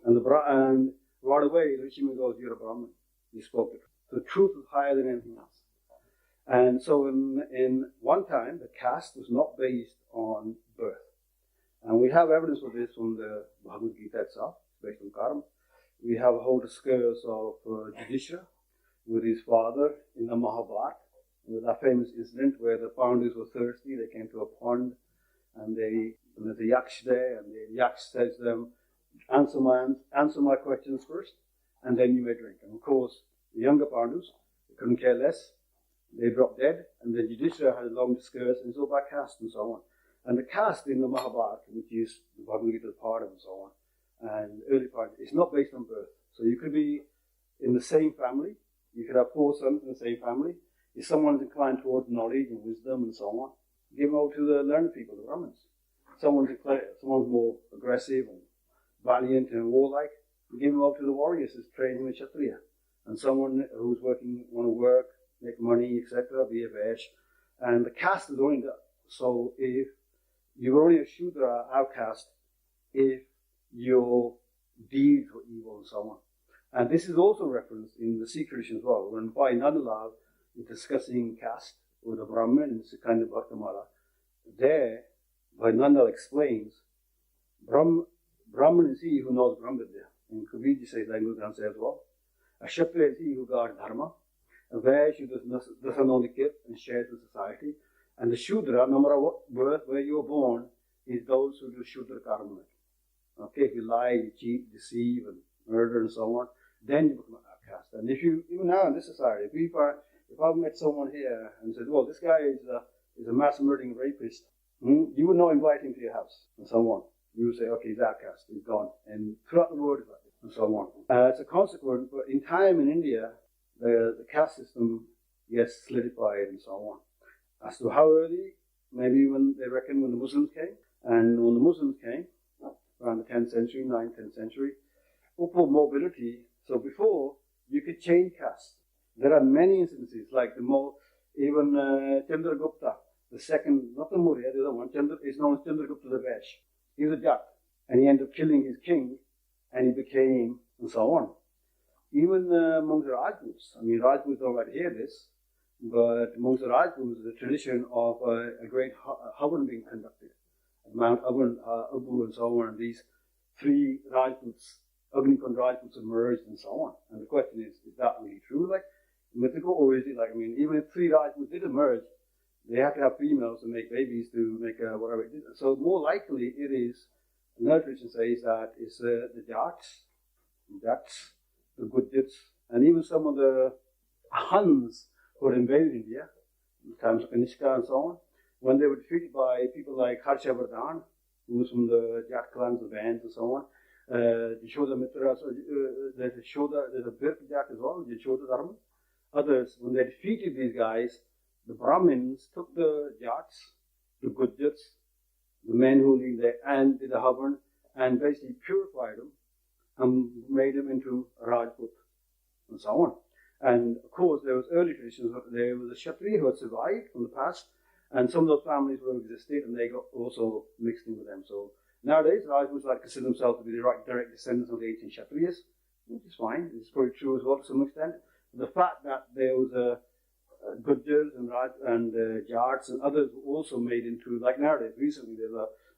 And right away, Rishi Muni goes, "You're a Brahmin. You spoke it. The truth is higher than anything else." And so in one time, the caste was not based on birth. And we have evidence of this from the Bhagavad Gita itself, based on karma. We have a whole discourse of Yudhishthira with his father in the Mahabharata, with that famous incident where the Pandavas were thirsty. They came to a pond, and there's a yaksh there, and the yaksh says to them, answer my questions first, and then you may drink. And of course, the younger Pandavas, they couldn't care less. They dropped dead, and then Yudhishthira had a long discourse, and it's all about caste and so on. And the caste in the Mahabharata, which is the Bhagavad Gita part of and so on, and early part, it's not based on birth. So you could be in the same family, you could have 4 sons in the same family. If someone's inclined towards knowledge and wisdom and so on, give them over to the learned people, the Brahmins. Someone's more aggressive and valiant and warlike, give them over to the warriors as trained in Kshatriya. And someone who's want to work, make money, etc., be a Vash. And the caste is only that. So if you're only a Shudra outcast, if your deeds were evil and so on. And this is also referenced in the Sikh tradition as well, when Bhai Nandalal is discussing caste with a Brahmin in Sikand Bhaktamala. There, Bhai Nandalal explains, Brahman is he who knows Brahmavidya. And Kabirji says, like Guru Granth says as well. A Kshatriya is he who guards Dharma. A Vaishya who doesn't know the kid and shares with society. And the Shudra, no matter what birth, where you were born, is those who do Shudra karma. Okay, if you lie, you cheat, deceive, and murder and so on, then you become an outcast. And if you, even now in this society, if I met someone here and said, "Well, this guy is a mass murdering rapist," you would not invite him to your house and so on. You would say, "Okay, he's outcast, he's gone." And throughout the world, and so on. It's a consequence, but in time in India, the caste system gets solidified and so on. As to how early, maybe when the Muslims came. And when the Muslims came, around the 10th century, 9th, 10th century, upward mobility. So before, you could change caste. There are many instances, like even Chandragupta, the second, not the Maurya, the other one, is known as Chandragupta the Vash. He was a Jat, and he ended up killing his king, and he became, and so on. Even among the Rajputs, Rajputs don't like to hear this, but amongst the Rajputs, the tradition of a great Havan being conducted. Mount Abu and so on. And these three Rajputs, Agnikund Rajputs emerged and so on. And the question is that really true? Like mythical, or is it like, I mean, even if three Rajputs did emerge, they have to have females to make babies to make whatever it is. So more likely it is, another tradition says that it's the Jats, the Gujrats, and even some of the Huns who had invaded India, in times of Kanishka and so on, when they were defeated by people like Harshavardhan, who was from the Jat clans, the Vans and so on, Yashoda Mitra, there's a Birk Jat as well, Yashoda Dharma. Others, when they defeated these guys, the Brahmins took the Jats, the Gujrats, the men who lived there, and did the Havan, and basically purified them and made them into Rajput and so on. And of course, there was early traditions. There was a Kshatriya who had survived from the past, and some of those families were existed, and they got also mixed in with them. So nowadays, Rajputs like to consider themselves to be the direct descendants of the ancient Kshatriyas, which is fine. It's probably true as well to some extent. The fact that there was a Gujars and Jats and others were also made into, like nowadays, recently,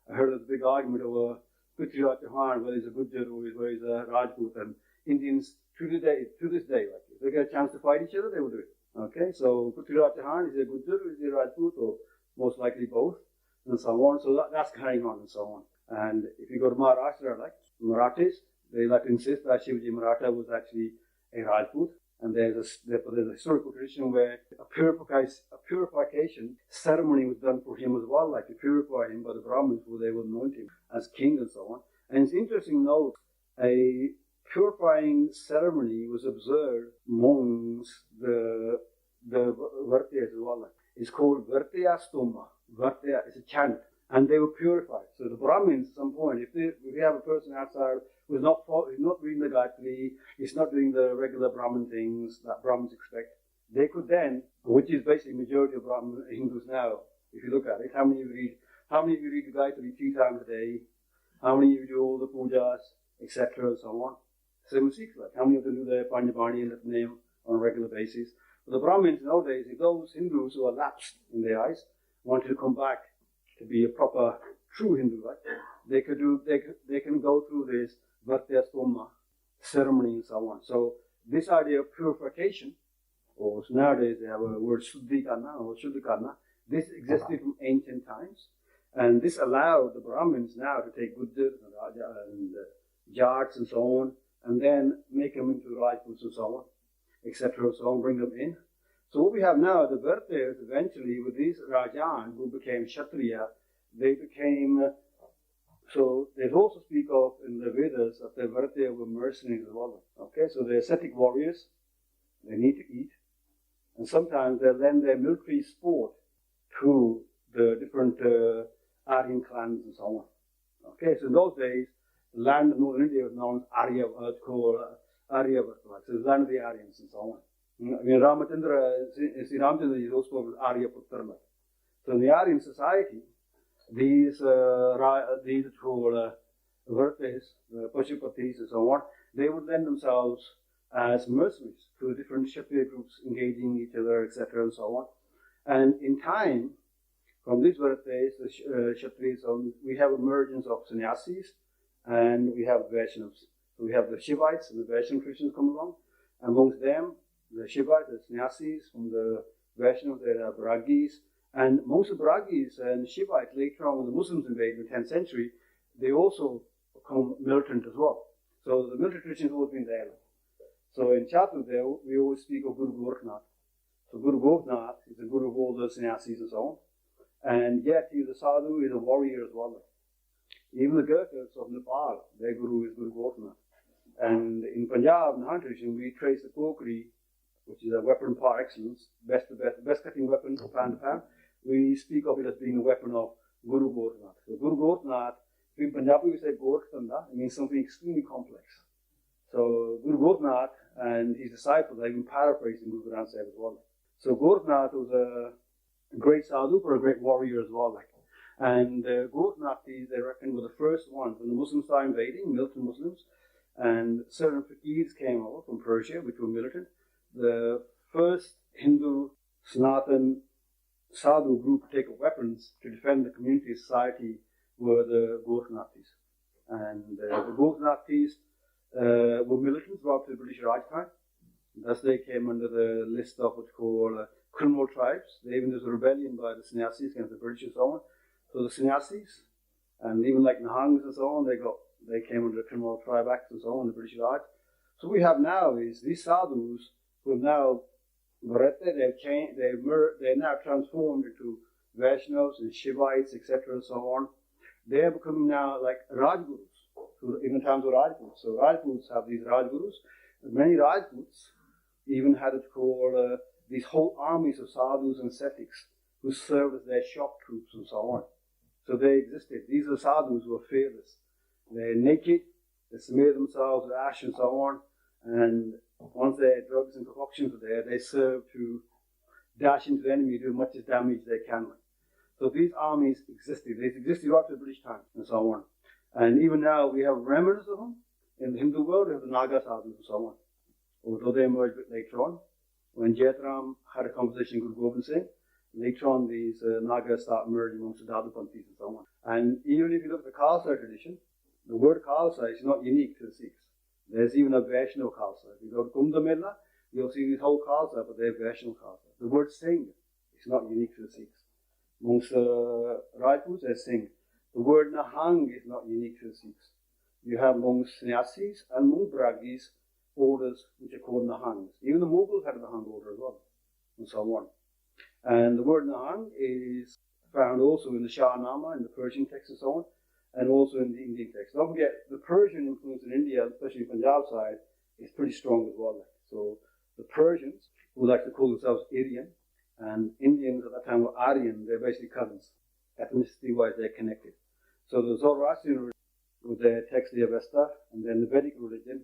I heard of a big argument over Prithviraj Chauhan, whether he's a Gujar or whether he's a Rajput, and Indians to this day, like, if they get a chance to fight each other, they will do it. Okay, so Prithviraj Chauhan, is he a Gujar or is he a Rajput, or most likely both, and so on. So that's carrying on and so on. And if you go to Maharashtra, like Marathis, they like to insist that Shivaji Maratha was actually a Rajput. And there's a historical tradition where a purification ceremony was done for him as well, like to purify him by the Brahmins, who they would anoint him as king and so on. And it's interesting to note, a purifying ceremony was observed amongst the Vartyas as well. It's called Vartya Stoma. Vartya is a chant, and they were purified. So the Brahmins, at some point, if you have a person outside who's not reading the Gayatri, is not doing the regular Brahmin things that Brahmins expect, they could then, which is basically majority of Brahmin Hindus now, if you look at it, how many of you read the Gayatri 3 times a day? How many of you do all the pujas, etc. and so on? Same with Sikhs, like how many of them do their Panjabani and name on a regular basis? But the Brahmins nowadays, if those Hindus who are lapsed in their eyes wanted to come back to be a proper, true Hindu, right? They can go through this Vartya Stoma ceremony and so on. So this idea of purification, or nowadays they have a word Shuddhikarna or Shuddhikarna, this existed from ancient times, and this allowed the Brahmins now to take Gujars and Raja and Jats and so on, and then make them into Rajputs and so on, etc. So on, bring them in. So what we have now, the Vartyas eventually, with these Rajan who became Kshatriya, they became. So they also speak of in the Vedas that the Vartya were mercenaries as well. Okay, so they're ascetic warriors, they need to eat, and sometimes they lend their military sport to the different Aryan clans and so on. Okay, so in those days, the land of northern India was known as Aryavarta, so the land of the Aryans and so on. I mean, Sri Ramchandra is also called Aryaputra. So in the Aryan society, these Vartas, Pashupatis and so on, they would lend themselves as mercenaries to different Kshatriya groups engaging each other, etc. and so on. And in time, from these Vartas, the Kshatriyas, we have emergence of sannyasis and we have Vaishnavas. So we have the Shivites and the Vaishnav Christians come along. Amongst them, the Shivites, the sannyasis, from the Vaishnavas, there are Bragis. And most of the Bragis and Shivites, later on when the Muslims invaded in the 10th century, they also become militant as well. So the military tradition has always been there. So in Chatur there, we always speak of Guru Gorakhnath. So Guru Gorakhnath is the guru of all the sannyasis and so on. And yet he is a sadhu, he is a warrior as well. Even the Gurkhas of Nepal, their guru is Guru Gorakhnath. And in Punjab, in the Han tradition, we trace the Kokri, which is a weapon par excellence, best cutting weapon from pound to pound. We speak of it as being a weapon of Guru Gorakhnath. So Guru Gorakhnath, in Punjabi we say Gorakhtanda, it means something extremely complex. So Guru Gorakhnath and his disciples are even paraphrasing Guru Granth Sahib as well. So Gorakhnath was a great sadhu, but a great warrior as well. And Gorakhnathis, they reckon, were the first ones when the Muslims started invading, militant Muslims, and certain fakirs came over from Persia, which were militant. The first Hindu Sanatan sadhu group to take up weapons to defend the community society were the Gurkhatis. And the Gurkhatis were militants throughout the British Raj time. Thus they came under the list of what's called criminal tribes. Even there was a rebellion by the Sannyasis against the British and so on. So the Sannyasis, and even like Nihangs and so on, they came under the Criminal Tribe Acts and so on, the British Raj. So what we have now is these sadhus who have now they're now transformed into Vaishnavas and Shivites, etc. and so on. They are becoming now like Rajgurus, in terms of Rajputs. So Rajputs have these Rajgurus. Many Rajputs even had it called these whole armies of sadhus and ascetics who served as their shock troops and so on. So they existed. These are sadhus who are fearless. They're naked, they smear themselves with ash and so on, and once their drugs and concoctions are there, they serve to dash into the enemy, do as much damage they can. So these armies existed. They existed right to the British times and so on. And even now we have remnants of them. In the Hindu world, we have the Naga sadhus and so on. Although they emerged a bit later on. When Jethram had a conversation with Gobind Singh, later on these Nagas start emerging amongst the Dadupanthis and so on. And even if you look at the Khalsa tradition, the word Khalsa is not unique to the Sikhs. There's even a Vaishnava Khalsa. If you go to Kumbh Mela, you'll see this whole Khalsa, but they're Vaishnava Khalsa. The word Singh is not unique to the Sikhs. Amongst Rajputs, there's Singh. The word Nahang is not unique to the Sikhs. You have amongst Sannyasis and among Brahgis orders which are called Nahangs. Even the Mughals had a Nahang order as well, and so on. And the word Nahang is found also in the Shahnama, in the Persian text and so on, and also in the Indian text. Don't forget, the Persian influence in India, especially Punjab side, is pretty strong as well. So the Persians, who like to call themselves Aryan, and Indians at that time were Aryan, they're basically cousins. Ethnicity-wise, they're connected. So the Zoroastrian religion, with their text, the Avesta, and then the Vedic religion,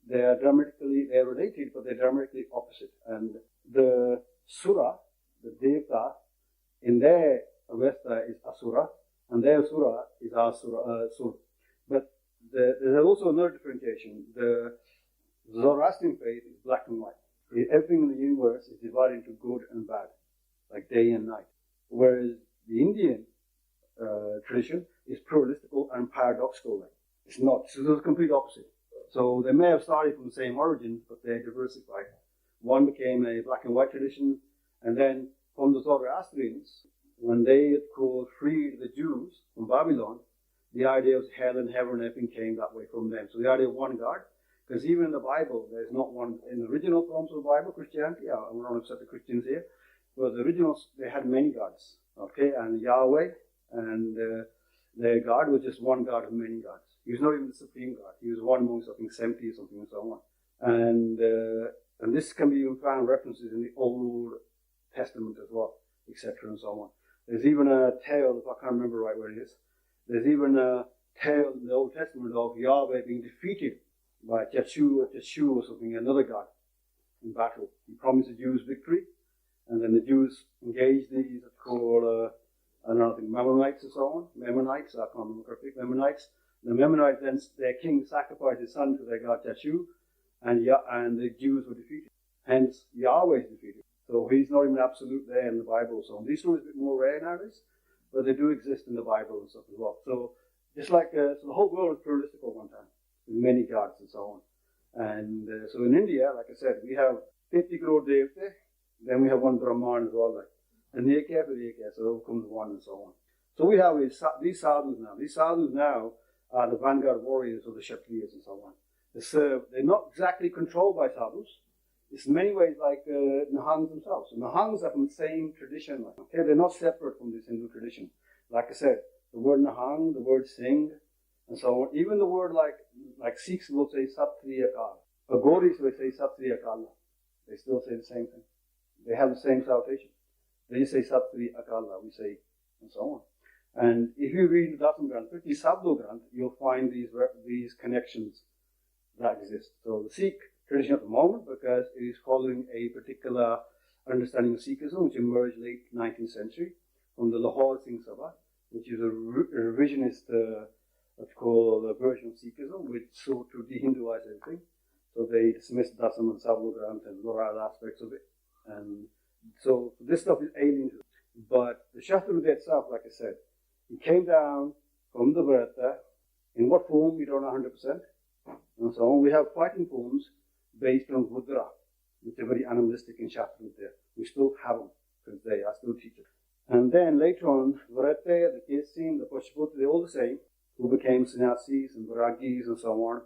they're related, but they're dramatically opposite. And the Sura, the Devta, in their Avesta is Asura, and their Sura is Asura. But there's also another differentiation. The Zoroastrian faith is black and white. Everything in the universe is divided into good and bad, like day and night. Whereas the Indian tradition is pluralistical and paradoxical. It's not. So it's the complete opposite. So they may have started from the same origin, but they're diversified. One became a black and white tradition, and then from the Zoroastrians, when they freed the Jews from Babylon, the idea of hell and heaven and everything came that way from them. So the idea of one God, because even in the Bible, there's not one, in the original forms of the Bible, Christianity, I'm not upset the Christians here, but the originals, they had many gods, okay, and Yahweh, and their God was just one God of many gods. He was not even the supreme God. He was one among something 70 or something and so on. And this can be even found references in the Old Testament as well, etc. and so on. There's even a tale, if I can't remember right where it is, there's even a tale in the Old Testament of Yahweh being defeated by Teshu or something, another god, in battle. He promised the Jews victory, and then the Jews engaged these called, Mammonites and so on. Mammonites, I can't remember correctly, Mammonites. The Mammonites, then their king sacrificed his son to their god Teshu, and the Jews were defeated. Hence, Yahweh is defeated. So he's not even absolute there in the Bible. So these stories are a bit more rare nowadays, but they do exist in the Bible and stuff as well. So just like, so the whole world was pluralistic at one time, with many gods and so on. And so in India, like I said, we have 50 crore Devte, then we have one Brahman as well, like, and the Eke for the Eke, so comes one and so on. So we have these sadhus now. These sadhus now are the vanguard warriors of the Kshatriyas and so on. They're not exactly controlled by sadhus. It's in many ways like Nahangs themselves. So Nahangs are from the same tradition. Okay, they're not separate from this Hindu tradition. Like I said, the word Nahang, the word Singh, and so on. Even the word like Sikhs will say Sat Sri Akal. But Gauris will say Sat Sri Akal. They still say the same thing. They have the same salutation. They just say Sat Sri Akal, we say, and so on. And if you read the Dasam Granth, the Sabdo Granth, you'll find these connections that exist. So the Sikh tradition at the moment, because it is following a particular understanding of Sikhism, which emerged late 19th century from the Lahore Singh Sabha, which is a revisionist, what's called a version of Sikhism, which sought to de-Hinduize everything. So they dismissed Dasam and Sabdo Granth and moral aspects of it. And so this stuff is alien to them. But the Shastra itself, like I said, it came down from the Bharata. In what form, we don't know 100%. And so we have fighting forms based on Rudra, which are very animalistic in Shastra there. We still have them, because they are still teachers. And then later on, Bharata, the Kesim, the Pashupati, they're all the same, who became sannyasis and Vairagis and so on.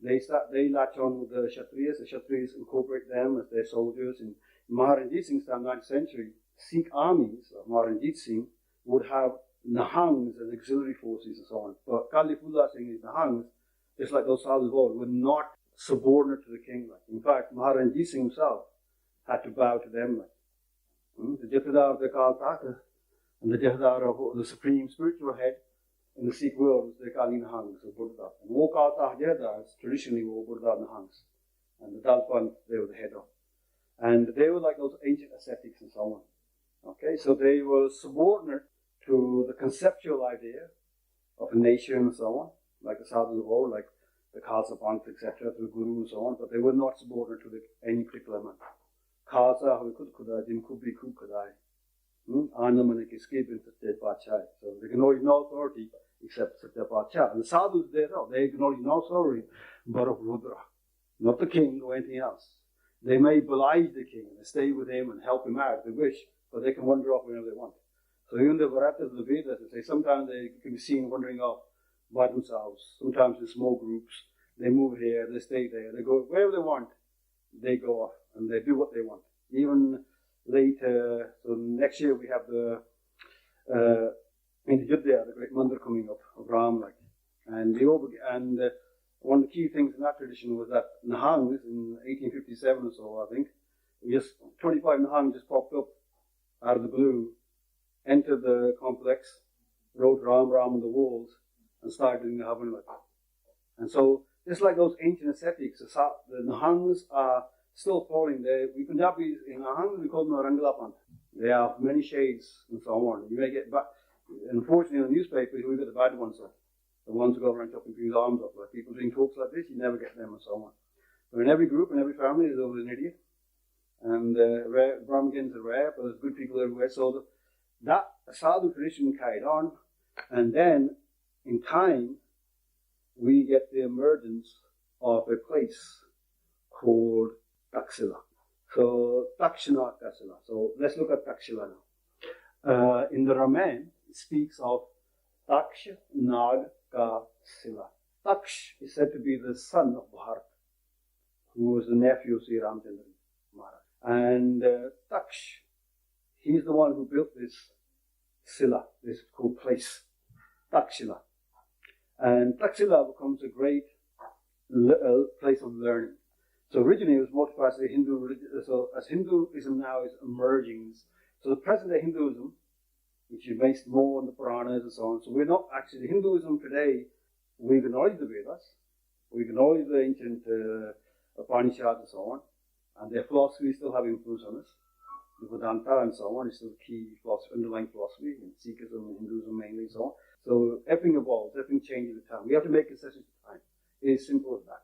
They latch on with the Kshatriyas incorporate them as their soldiers. In Maharanjit Singh's time, 9th century, Sikh armies of Maharanjit Singh would have Nahangs as auxiliary forces and so on. But Kalifullah Singh, his Nahangs, just like those sadhus of old, were not subordinate to the king. In fact, Maharanjit Singh himself had to bow to them. The Jathadar of the Kal Takht and the Jathadar of the supreme spiritual head in the Sikh world was the Kali Nahangs of Burda. And all Kal Takht Jathadars traditionally were Burda Nahangs. And the Dalpant, they were the head of. And they were like those ancient ascetics and so on. Okay, so they were subordinate to the conceptual idea of a nation and so on, like the sadhus of old, like the Khalsa Panth, etc., to the Guru and so on, but they were not subordinate to any particular man. Khalsa, hui khud khudai, jin khud bhi khud khudai. Anamane kiske bin Satya Pachai. So they acknowledge no authority except Satya Pachai. And the sadhus there, they acknowledge no authority but of Rudra, not the king or anything else. They may belige the king and stay with him and help him out if they wish, but they can wander off whenever they want. So even the Bharatas of the Vedas, they say sometimes they can be seen wandering off by themselves, sometimes in small groups. They move here, they stay there, they go wherever they want, they go off and they do what they want. Even later, so next year we have the in Ayodhya, the great mandir coming up of Ram, and one of the key things in that tradition was that Nahangs in 1857 or so, I think, just 25 Nahangs just popped up out of the blue, entered the complex, wrote Ram Ram on the walls, and started doing the Havan. And so, just like those ancient ascetics, the Nahangs are still falling there. We Punjabis, in Nahangs, we call them Rangalapant. They have many shades and so on. You may get, unfortunately, in the newspapers, we get the bad ones up. The ones who go around chopping people's arms up, like people doing talks like this, you never get them and so on. But in every group, in every family, there's always an idiot. And Brahmins are rare, but there's good people everywhere. So that sadhu tradition carried on. And then, in time, we get the emergence of a place called Taxila. So, Takshina Taxila. So, let's look at Taxila now. In the Ramayana, it speaks of Taksh Nag Ka Sila. Taksh is said to be the son of Bharat, who was the nephew of Sri Ramchandra Maharaj. And Taksh, he's the one who built this Sila, this called place, Takshila. And Takshila becomes a great place of learning. So originally it was multiplied as a Hindu religion. So as Hinduism now is emerging, so the present day Hinduism, which is based more on the Puranas and so on. So we're not actually, Hinduism today, we've acknowledged the Vedas, we've acknowledged the ancient Upanishads and so on, and their philosophy still have influence on us. The Vedanta and so on is still the key philosophy, underlying philosophy, in Sikhism and Hinduism mainly and so on. So everything evolves, everything changes with time. We have to make concessions with time. It is simple as that.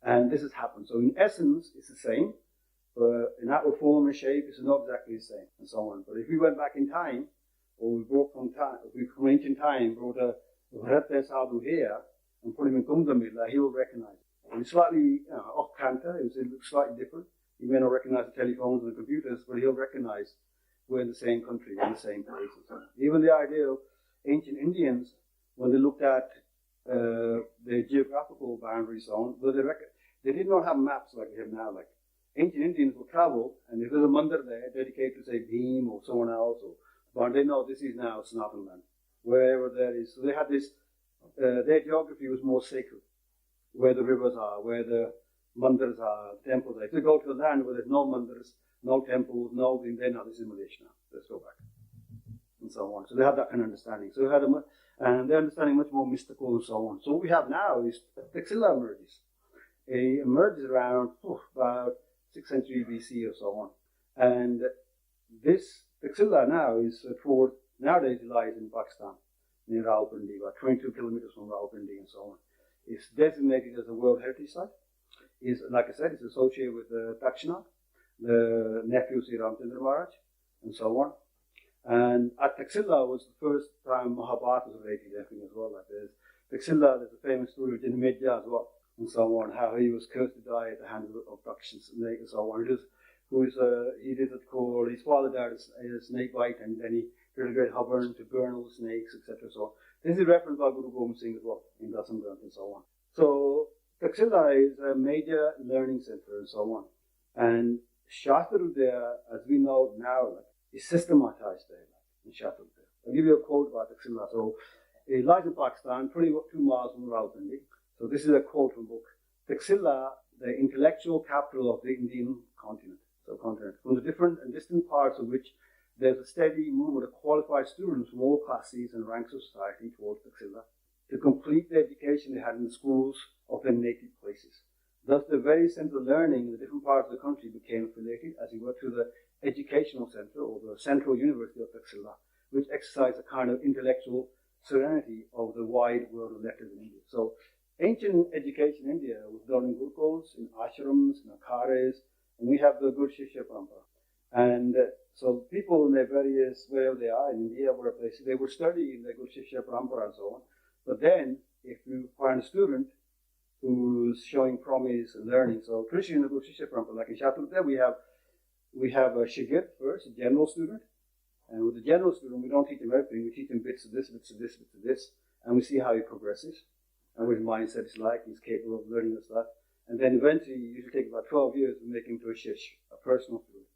And this has happened. So in essence, it's the same, but in outward form and shape, it's not exactly the same, and so on. But if we went back in time, or we brought from ancient time, brought a Bharata sadhu here, and put him in Kumbh Mela, he will recognize it. It's slightly off canter, it looks slightly different. He may not recognize the telephones and the computers, but he'll recognize we're in the same country, in the same place. And so on. Even the idea of ancient Indians, when they looked at their geographical boundaries on, they did not have maps like we have now. Like ancient Indians would travel, and if there's a mandir there dedicated to say Bhim or someone else, but they know this is now Sanatan land, wherever there is. So they had this. Their geography was more sacred, where the rivers are, where the mandirs are, temples are. If they go to a land where there's no mandirs, no temples, no, then this is Malaysia now. Let's go back, and so on. So they had that kind of understanding. So they had and their understanding much more mystical and so on. So what we have now is Taxila emerges. It emerges around about 6th century BC or so on. And this Taxila now is nowadays it lies in Pakistan, near Rawalpindi, about 22 kilometers from Rawalpindi and so on. It's designated as a World Heritage Site. Like I said, it's associated with the Takshina, the nephew of Sri Ramchandra Maharaj, and so on. And at Taxila was the first time Mahabharata was related, I think, as well. Like Taxila, there's a famous story of Janamedya as well, and so on, how he was cursed to die at the hands of Dakshas and so on. He did it called, his father died a snake bite, and then he did a great hovern to burn all the snakes, etc. So this is referenced by Guru Gobind Singh as well in Dasam Granth and so on. So Taxila is a major learning center and so on. And Shastra there, as we know now, like, is systematized there, like, in Shastra there. I'll give you a quote about Taxila. So it lies in Pakistan, 22 miles from Rawalpindi. So this is a quote from the book. Taxila, the intellectual capital of the Indian continent, subcontinent, from the different and distant parts of which there's a steady movement of qualified students from all classes and ranks of society towards Taxila to complete the education they had in the schools of their native places. Thus, the very centre of learning in the different parts of the country became affiliated as you were to the educational centre or the Central University of Taxila, which exercised a kind of intellectual serenity of the wide world of letters in India. So, ancient education in India was done in gurukuls, in ashrams, in akharas, and we have the Guru Shishya Parampara. And so people in their various, wherever they are, in India, wherever they would study in the Guru Shishya Parampara and so on. But then, if you find a student who's showing promise and learning, so traditionally in the Guru Shishya Parampara, like in Shatrugya, we have a Shigir first, a general student. And with the general student, we don't teach him everything. We teach him bits of this, bits of this, bits of this, and we see how he progresses and what his mindset is like. He's capable of learning this stuff. And then eventually, it usually takes about 12 years to make him to a shish, a personal student.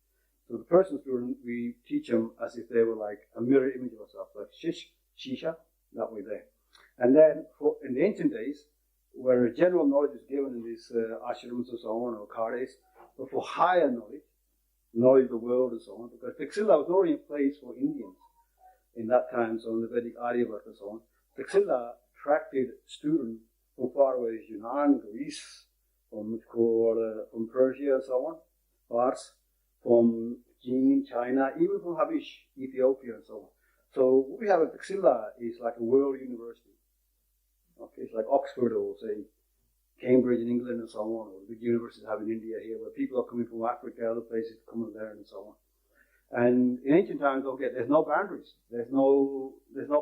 So the personal student, we teach them as if they were like a mirror image of ourselves, like shish, shisha, that way there. And then in the ancient days, where general knowledge is given in these ashrams and so on, or kharas, but for higher knowledge of the world and so on, because Taxila was already a place for Indians in that time, so in the Vedic Aryabhat and so on. Taxila attracted students from far away as Yunnan, Greece, from Persia and so on, Fars, from Jin, China, even from Habish, Ethiopia and so on. So what we have at Taxila is like a world university. Okay, it's like Oxford or say Cambridge in England and so on, or the big universities have in India here, where people are coming from Africa, other places to come and learn and so on. And in ancient times, okay, there's no boundaries, there's no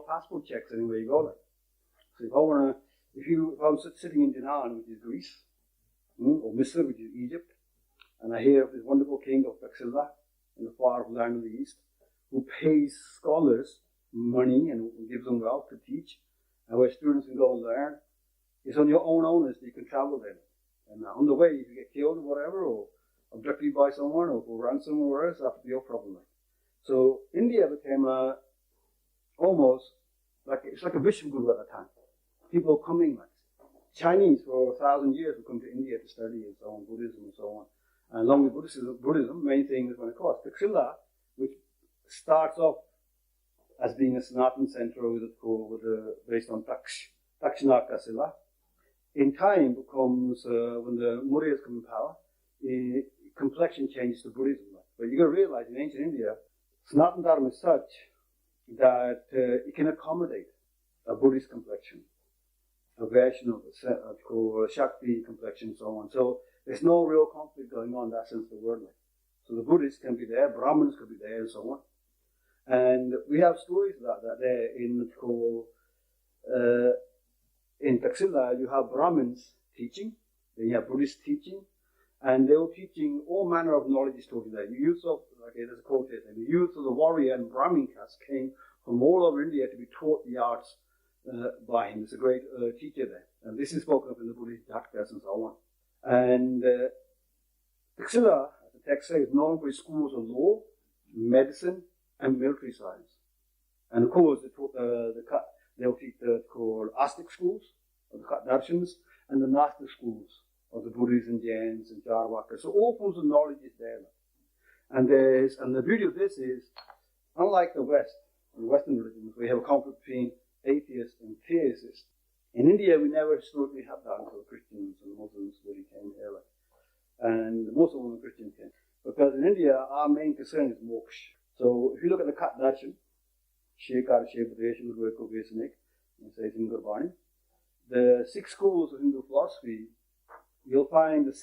passport checks anywhere you go. Like, so if I'm sitting in Dinan, which is Greece, or Misr, which is Egypt, and I hear of this wonderful king of Taxila in the far land of the east, who pays scholars money and gives them wealth to teach, and where students can go and learn. It's on your own onus that you can travel there. And on the way, if you get killed or whatever, or abducted by someone, or for ransom or whatever, that's your problem. So India became almost like, it's like a Vishnu Guru at that time. People coming, like Chinese for 1,000 years would come to India to study and so on, Buddhism and so on. And along with Buddhism, main thing is going to cost. Taxila, which starts off as being a Sanatan center based on Dakshinaka Sila, in time becomes, when the Mauryas come in power, complexion changes to Buddhism. But you've got to realize in ancient India, Sanatan Dharma is such that it can accommodate a Buddhist complexion, a Vaishnava, a Shakti complexion, and so on. So there's no real conflict going on in that sense of the word. So the Buddhists can be there, Brahmins could be there, and so on. And we have stories about that there in Taxila. You have Brahmins teaching, then you have Buddhists teaching, and they were teaching all manner of knowledge is taught there. The youth of, there's a quote here, the youth of the warrior and Brahmin caste came from all over India to be taught the arts by him. He's a great teacher there. And this is spoken of in the Buddhist Jatakas and so on. And Taxila, as the text says, is known for his schools of law, medicine, and military science. And of course, they'll teach called Astic schools, of the Darshans, and the Nastic schools of the Buddhists and Jains and Charvakas. So all forms of knowledge is there. And the beauty of this is, unlike the Western religions, we have a conflict between atheists and theists. In India, we never historically had that until the Christians and Muslims really came here. And Muslims and Christians came. Because in India, our main concern is moksha. So if you look at the Kat Darshan, Shekar Shepadesh, Gurveko Vesanik, and says in Gurbani, the 6 schools of Hindu philosophy, you'll find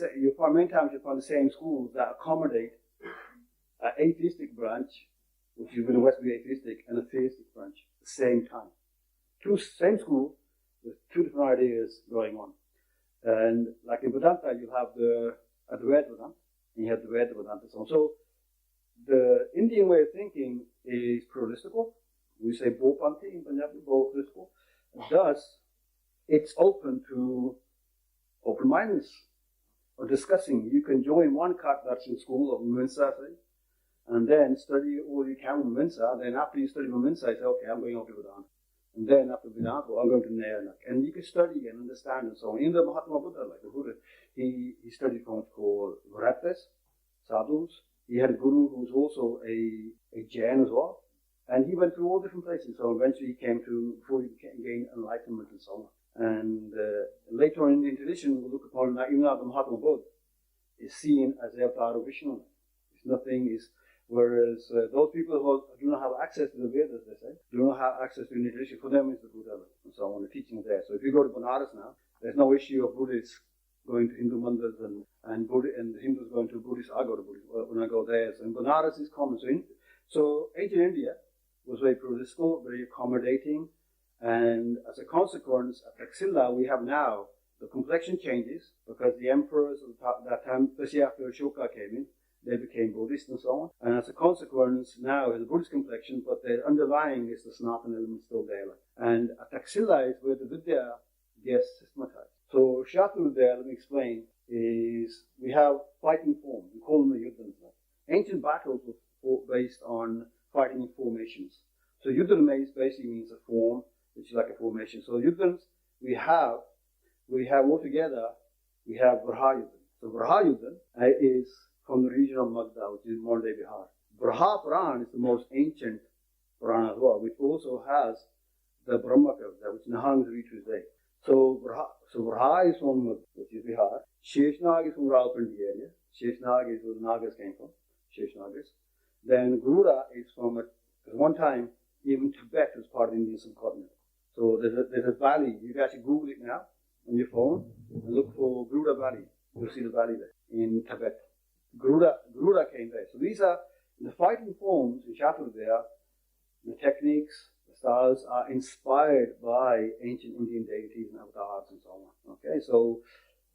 many times you'll find the same schools that accommodate an atheistic branch which is universally atheistic, and a theistic branch at the same time. Same school with two different ideas going on. And like in Vedanta, you have the Advaita Vedanta, and you have the Veda Vedanta. So the Indian way of thinking is pluralistical. We say Bopanti in Punjabi, pluralistical. Thus, it's open to open-mindedness or discussing. You can join one Darshan school of Mimamsa, say, and then study all you can with Mimamsa. Then after you study Mimamsa, you say, okay, I'm going over to Vedanta. And then after Vedanta, I'm going to Nayana. And you can study and understand and so on. In the Mahatma Buddha, like the Buddha, he studied from what's called Vratas, sadhus. He had a guru who was also a Jain as well. And he went through all different places. So eventually he came to, before he gained enlightenment and so on. And later on in the Indian tradition, we'll look upon that even now the Mahatma Buddha is seen as the avatar of Vishnu. It's nothing, whereas those people who do not have access to the Vedas, they say, do not have access to Indian tradition, for them is the Buddha and so on, the teachings there. So if you go to Banaras now, there's no issue of Buddhists going to Hindu mandirs and Hindus going to Buddhist. I go to Buddhist when I go there. So in Banaras is common. So ancient India was very pluralistic, very accommodating, and as a consequence, at Taxila we have now the complexion changes because the emperors of that time, especially after Ashoka came in, they became Buddhist and so on. And as a consequence, now is a Buddhist complexion, but the underlying is the Sanatana element still there. And at Taxila is where the Vidya gets systematized. So Shatrudaya, let me explain, is we have fighting forms. We call them the Yuddhans. Ancient battles were based on fighting in formations. So Yuddhan basically means a form, which is like a formation. So Yuddhans, we have altogether, we have Braha Yuddhan. So Braha Yuddhan is from the region of Magda, which is modern day Bihar. Braha Puran is the most ancient Puran as well, which also has the Brahma Kavita, which Nahang is read to this day. So Braha is from Magda, which is Bihar. Sheshnag is from Rawalpindi area. Sheshnag is where the Nagas came from. Sheshnagas. Then Garuda is from because one time even Tibet was part of the Indian subcontinent. So there's a valley. You can actually Google it now on your phone and look for Garuda Valley. You'll see the valley there in Tibet. Garuda came there. So these are the fighting forms in Shatrudaya. The techniques, the styles are inspired by ancient Indian deities and avatars and so on. Okay, so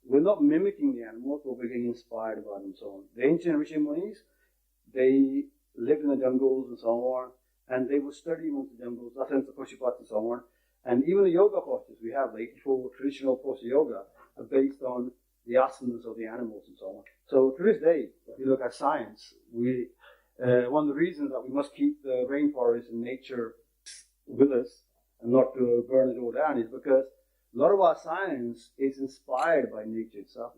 we're not mimicking the animals, but we're getting inspired by them and so on. The ancient Rishi Munis, they lived in the jungles and so on, and they would study amongst the jungles, that's hence the Pashupats and so on. And even the yoga postures we have, the 84 traditional posture yoga, are based on the asanas of the animals and so on. So to this day, if you look at science, one of the reasons that we must keep the rainforest and nature with us and not to burn it all down is because a lot of our science is inspired by nature itself.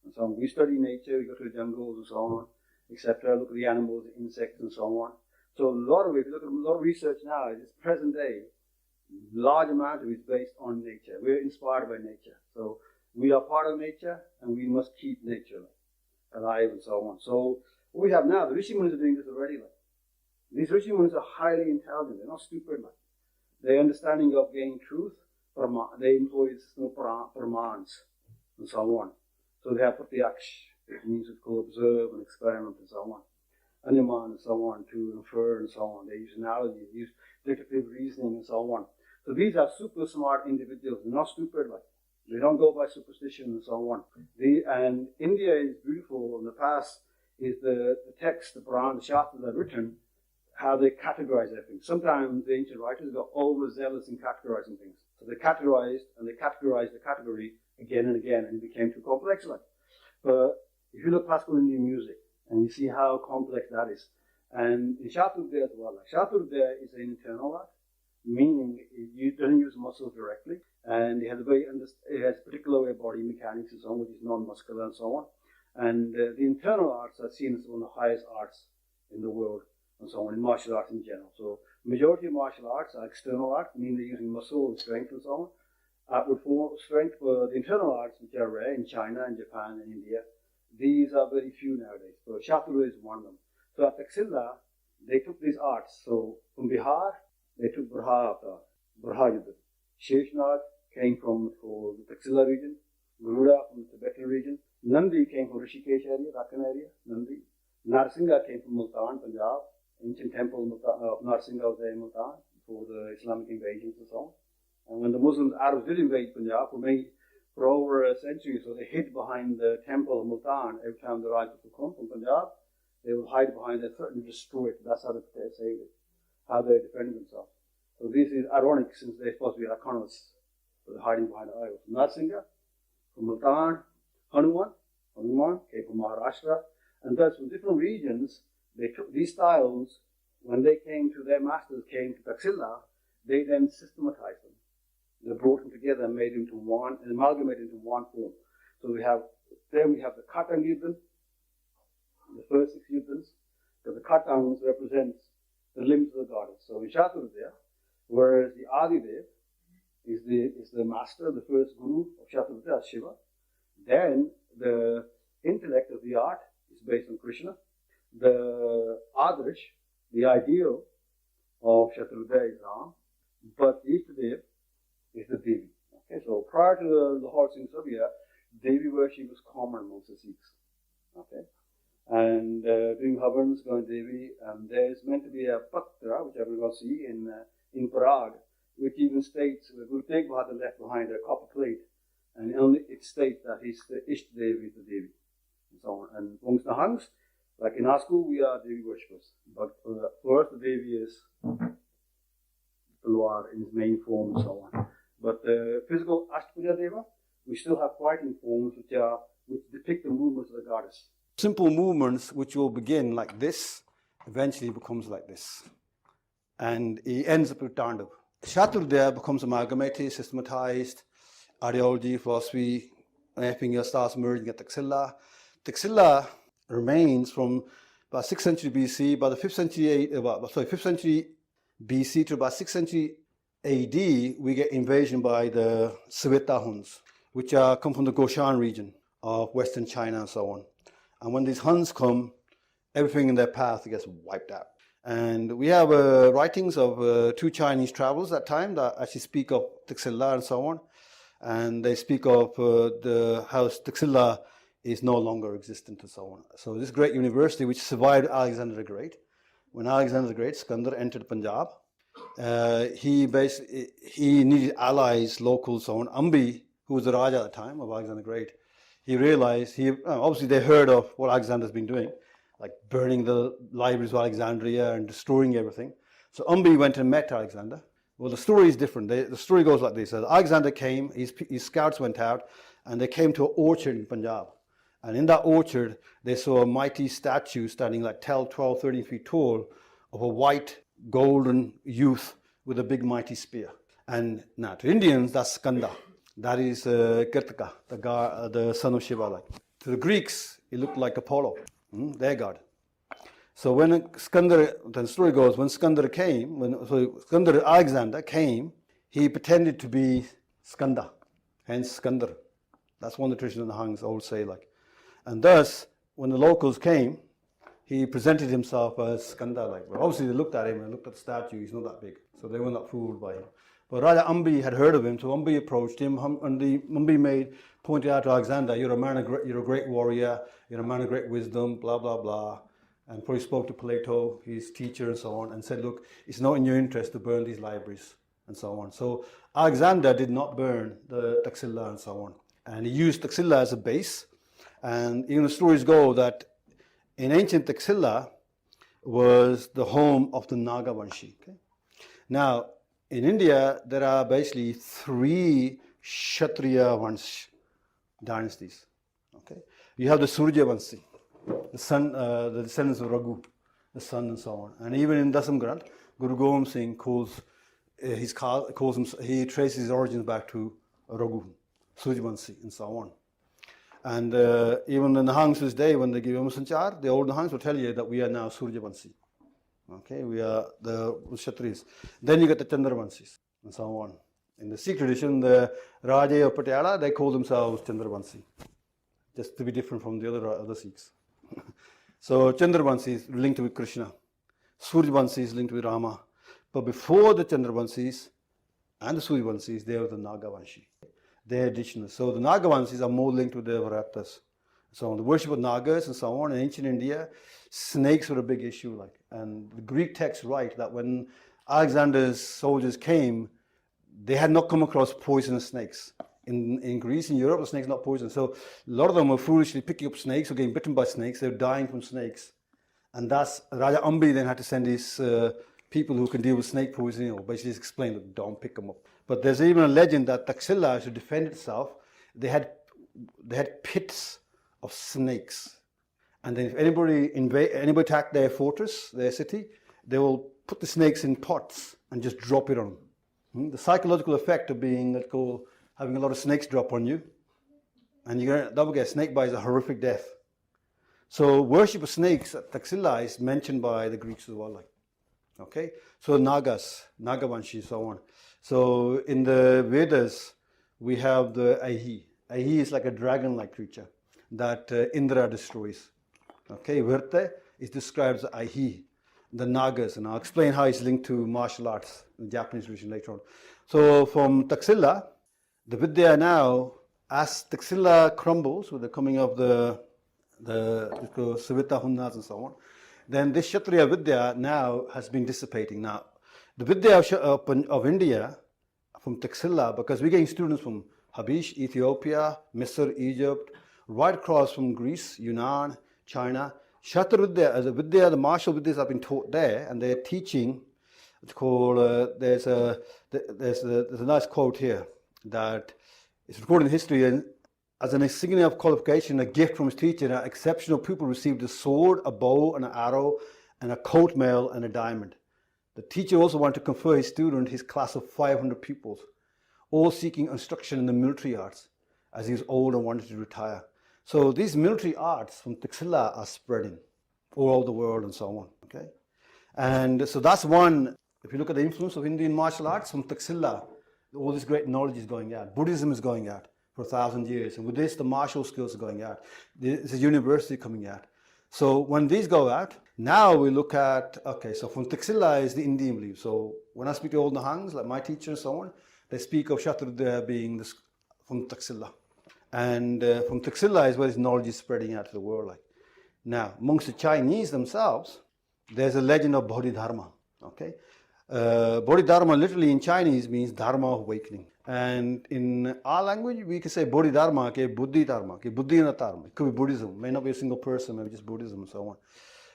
And so we study nature, we go to the jungles and so on, etc. Look at the animals, the insects and so on. So a lot of it, if you look at a lot of research now, it's present day, large amount of it is based on nature. We're inspired by nature. So we are part of nature and we must keep nature alive and so on. So what we have now, the Rishi Munis are doing this already. These Rishi Munis are highly intelligent, they're not stupid. Their understanding of gaining truth, they employ pramans and so on. So they have pratyaksh, it means it's called observe and experiment and so on. Anuman and so on, to infer and so on. They use analogies, they use deductive reasoning and so on. So these are super smart individuals, they're not stupid. They don't go by superstition and so on. And India is beautiful in the past is the text, the Puran, the Shastras are written, how they categorize everything. Sometimes the ancient writers got overzealous in categorizing things. So they categorized the category again and again, and it became too complex. But if you look classical Indian music, and you see how complex that is, and in Shatrudaya as well, Shatrudaya is an internal art, meaning it doesn't use muscles directly, and it has a particular way of body mechanics and so on, which is non-muscular and so on. And the internal arts are seen as one of the highest arts in the world and so on, in martial arts in general. So majority of martial arts are external arts, meaning they're using muscle and strength and so on. Outward form strength for the internal arts, which are rare in China and Japan and India. These are very few nowadays. So Shatrudaya is one of them. So at Taxila, they took these arts. So from Bihar, they took Braha Yuddhan. Sheshnag came from the Taxila region. Garuda from the Tibetan region. Nandi came from Rishikesh area, Rakan area, Nandi. Narsingha came from Multan, Punjab. ancient temple of Narsingha was there in Multan before the Islamic invasions and so on. And when the Muslims, Arabs did invade Punjab for over a century, so they hid behind the temple of Multan. Every time the Rajputs would come from Punjab, they would hide behind it, certainly destroy it. That's how they saved it, how they defended themselves. So this is ironic since they're supposed to be economists, so they're hiding behind the idols. Narsingha from Multan, Hanuman came from Maharashtra, and thus from different regions, they took these styles. When they came to their masters, came to Taxila, they then systematized them. They brought them together and made them into one, and amalgamated into one form. So we have the Khatang Yudhan, the first 6 Yudhans, because the Khatangs represents the limbs of the goddess. So in Shaturudaya, whereas the Adidev is the master, the first guru of Shaturudaya, Shiva. Then the intellect of the art is based on Krishna. The Adarsh, the ideal of Shaturudaya is Ram, but the Ishtadev is the Devi. Okay, so prior to the Lahore Singh Sabha, Devi worship was common amongst the Sikhs. Okay, and during Havarns going Devi, there's meant to be a patra which everyone see in Prague, which even states Guru Tegh Bahadur left behind a copper plate, and only it states that he's the Ishtadev is the Devi, and so on. And amongst the Hangs, like in our school, we are Devi worshippers, but for us the Devi is Talwar in his main form and so on. But the physical Ashtapuja Deva, we still have fighting forms which depict the movements of the goddess. Simple movements which will begin like this, eventually becomes like this. And he ends up with Tandav. Shaturudaya becomes amalgamated, systematized, ideology, philosophy, everything starts merging at Taxila. Taxila remains from about 6th century BC, about the 5th century BC to about 6th century AD, we get invasion by the Sveta Huns, which come from the Goshan region of Western China and so on. And when these Huns come, everything in their path gets wiped out. And we have writings of 2 Chinese travelers at that time that actually speak of Taxila and so on. And they speak of how Taxila is no longer existent and so on. So this great university, which survived Alexander the Great, when Alexander the Great, Skandar, entered Punjab, he needed allies, locals, so on. Ambi, who was the Raja at the time of Alexander the Great, he realized, obviously they heard of what Alexander's been doing, like burning the libraries of Alexandria and destroying everything. So Ambi went and met Alexander. Well, the story is different. The story goes like this. Alexander came, his scouts went out, and they came to an orchard in Punjab. And in that orchard, they saw a mighty statue standing like 12, 13 feet tall of a white, golden youth with a big, mighty spear. And now to Indians, that's Skanda. That is Kirtika, the son of Shiva. Like. To the Greeks, he looked like Apollo, their god. So when the story goes, when Alexander came, he pretended to be Skanda, hence Skandar. That's one of the traditions the Hangs always say like. And thus, when the locals came, he presented himself as Skanda. Like, well, obviously they looked at him and looked at the statue, he's not that big. So they were not fooled by him. But Raja Ambi had heard of him, so Ambi approached him, and Ambi pointed out to Alexander, you're a great warrior, you're a man of great wisdom, blah, blah, blah. And probably spoke to Plato, his teacher and so on, and said, look, it's not in your interest to burn these libraries and so on. So Alexander did not burn the Taxila and so on. And he used Taxila as a base. And even the stories go that in ancient Taxila was the home of the Nagavanshi. Okay? Now, in India, there are basically 3 Kshatriya Vansh dynasties. Okay? You have the Suryavanshi, the son, the descendants of Raghu, the son and so on. And even in Dasam Granth, Guru Gobind Singh he traces his origins back to Raghu, Suryavanshi and so on. And even in the Hangs to this day, when they give Om Sanchar, the old Hangs will tell you that we are now Suryavanshi. Okay, we are the Kshatriyas. Then you get the Chandravanshis and so on. In the Sikh tradition, the Raja of Patiala, they call themselves Chandravanshi, just to be different from the other Sikhs. So Chandravanshi is linked with Krishna. Suryavanshi is linked with Rama. But before the Chandravanshis and the Suryavanshis, they were the Nagavanshi. They're additional. So the Nagavanshis are more linked with the Devaratas So the worship of Nagas and so on in ancient India, snakes were a big issue. And the Greek texts write that when Alexander's soldiers came, they had not come across poisonous snakes. In Greece and Europe, the snake's not poisonous. So a lot of them were foolishly picking up snakes or getting bitten by snakes. They were dying from snakes. And that's Raja Ambi then had to send his people who can deal with snake poisoning, or basically explain that don't pick them up. But there's even a legend that Taxila, to defend itself, they had pits of snakes. And then if anybody attacked their fortress, their city, they will put the snakes in pots and just drop it on them. The psychological effect of being, let's go, having a lot of snakes drop on you, and you're going to get snake bite is a horrific death. So worship of snakes at Taxila is mentioned by the Greeks as well. Okay, so Nagas, Nagavanshi, so on. So in the Vedas, we have the Ahi. Ahi is like a dragon-like creature that Indra destroys. Okay, Virte is described as Ahi, the Nagas, and I'll explain how it's linked to martial arts in the Japanese tradition later on. So from Taxila, the Vidya now, as Taxila crumbles with the coming of the Savita Hunnas and so on, then this Kshatriya Vidya now has been dissipating. Now, the Vidya of India, from Taxila, because we're getting students from Habish, Ethiopia, Misr, Egypt, right across from Greece, Yunnan, China. Kshatriya Vidya, as a Vidya, the martial Vidyas have been taught there, and they're teaching. It's called, there's a nice quote here that is recorded in history, and as an insignia of qualification, a gift from his teacher, an exceptional pupil received a sword, a bow, and an arrow, and a coat mail, and a diamond. The teacher also wanted to confer his student his class of 500 pupils, all seeking instruction in the military arts, as he was old and wanted to retire. So these military arts from Taxila are spreading all over the world and so on. Okay, and so that's one. If you look at the influence of Indian martial arts from Taxila, all this great knowledge is going out. Buddhism is going out for 1,000 years, and with this, the martial skills are going out. There's a university coming out. So when these go out, now we look at, okay, so from Taxila is the Indian belief. So when I speak to old Nahangs, like my teacher and so on, they speak of Kshatriya being this, from Taxila. And from Taxila is where this knowledge is spreading out to the world. Now, amongst the Chinese themselves, there's a legend of Bodhidharma. Okay, Bodhidharma literally in Chinese means Dharma of awakening. And in our language, we can say Bodhidharma, ke Buddhi Dharma, ke Buddhi Dharma. It could be Buddhism, may not be a single person, maybe just Buddhism and so on.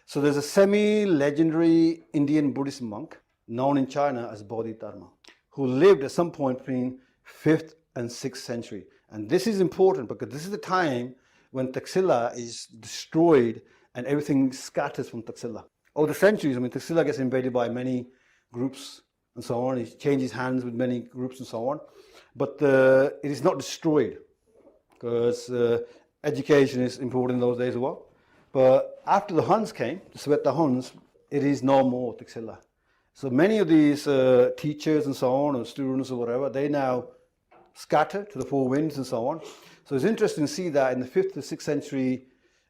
So there's a semi-legendary Indian Buddhist monk known in China as Bodhidharma, who lived at some point between 5th and 6th century. And this is important because this is the time when Taxila is destroyed and everything scatters from Taxila. Over the centuries, Taxila gets invaded by many groups and so on. He changes hands with many groups and so on. But it is not destroyed because education is important in those days as well. But after the Huns came, the Savita Huns, it is no more Taxila. So many of these teachers and so on, or students or whatever, they now scatter to the four winds and so on. So it's interesting to see that in the 5th to 6th century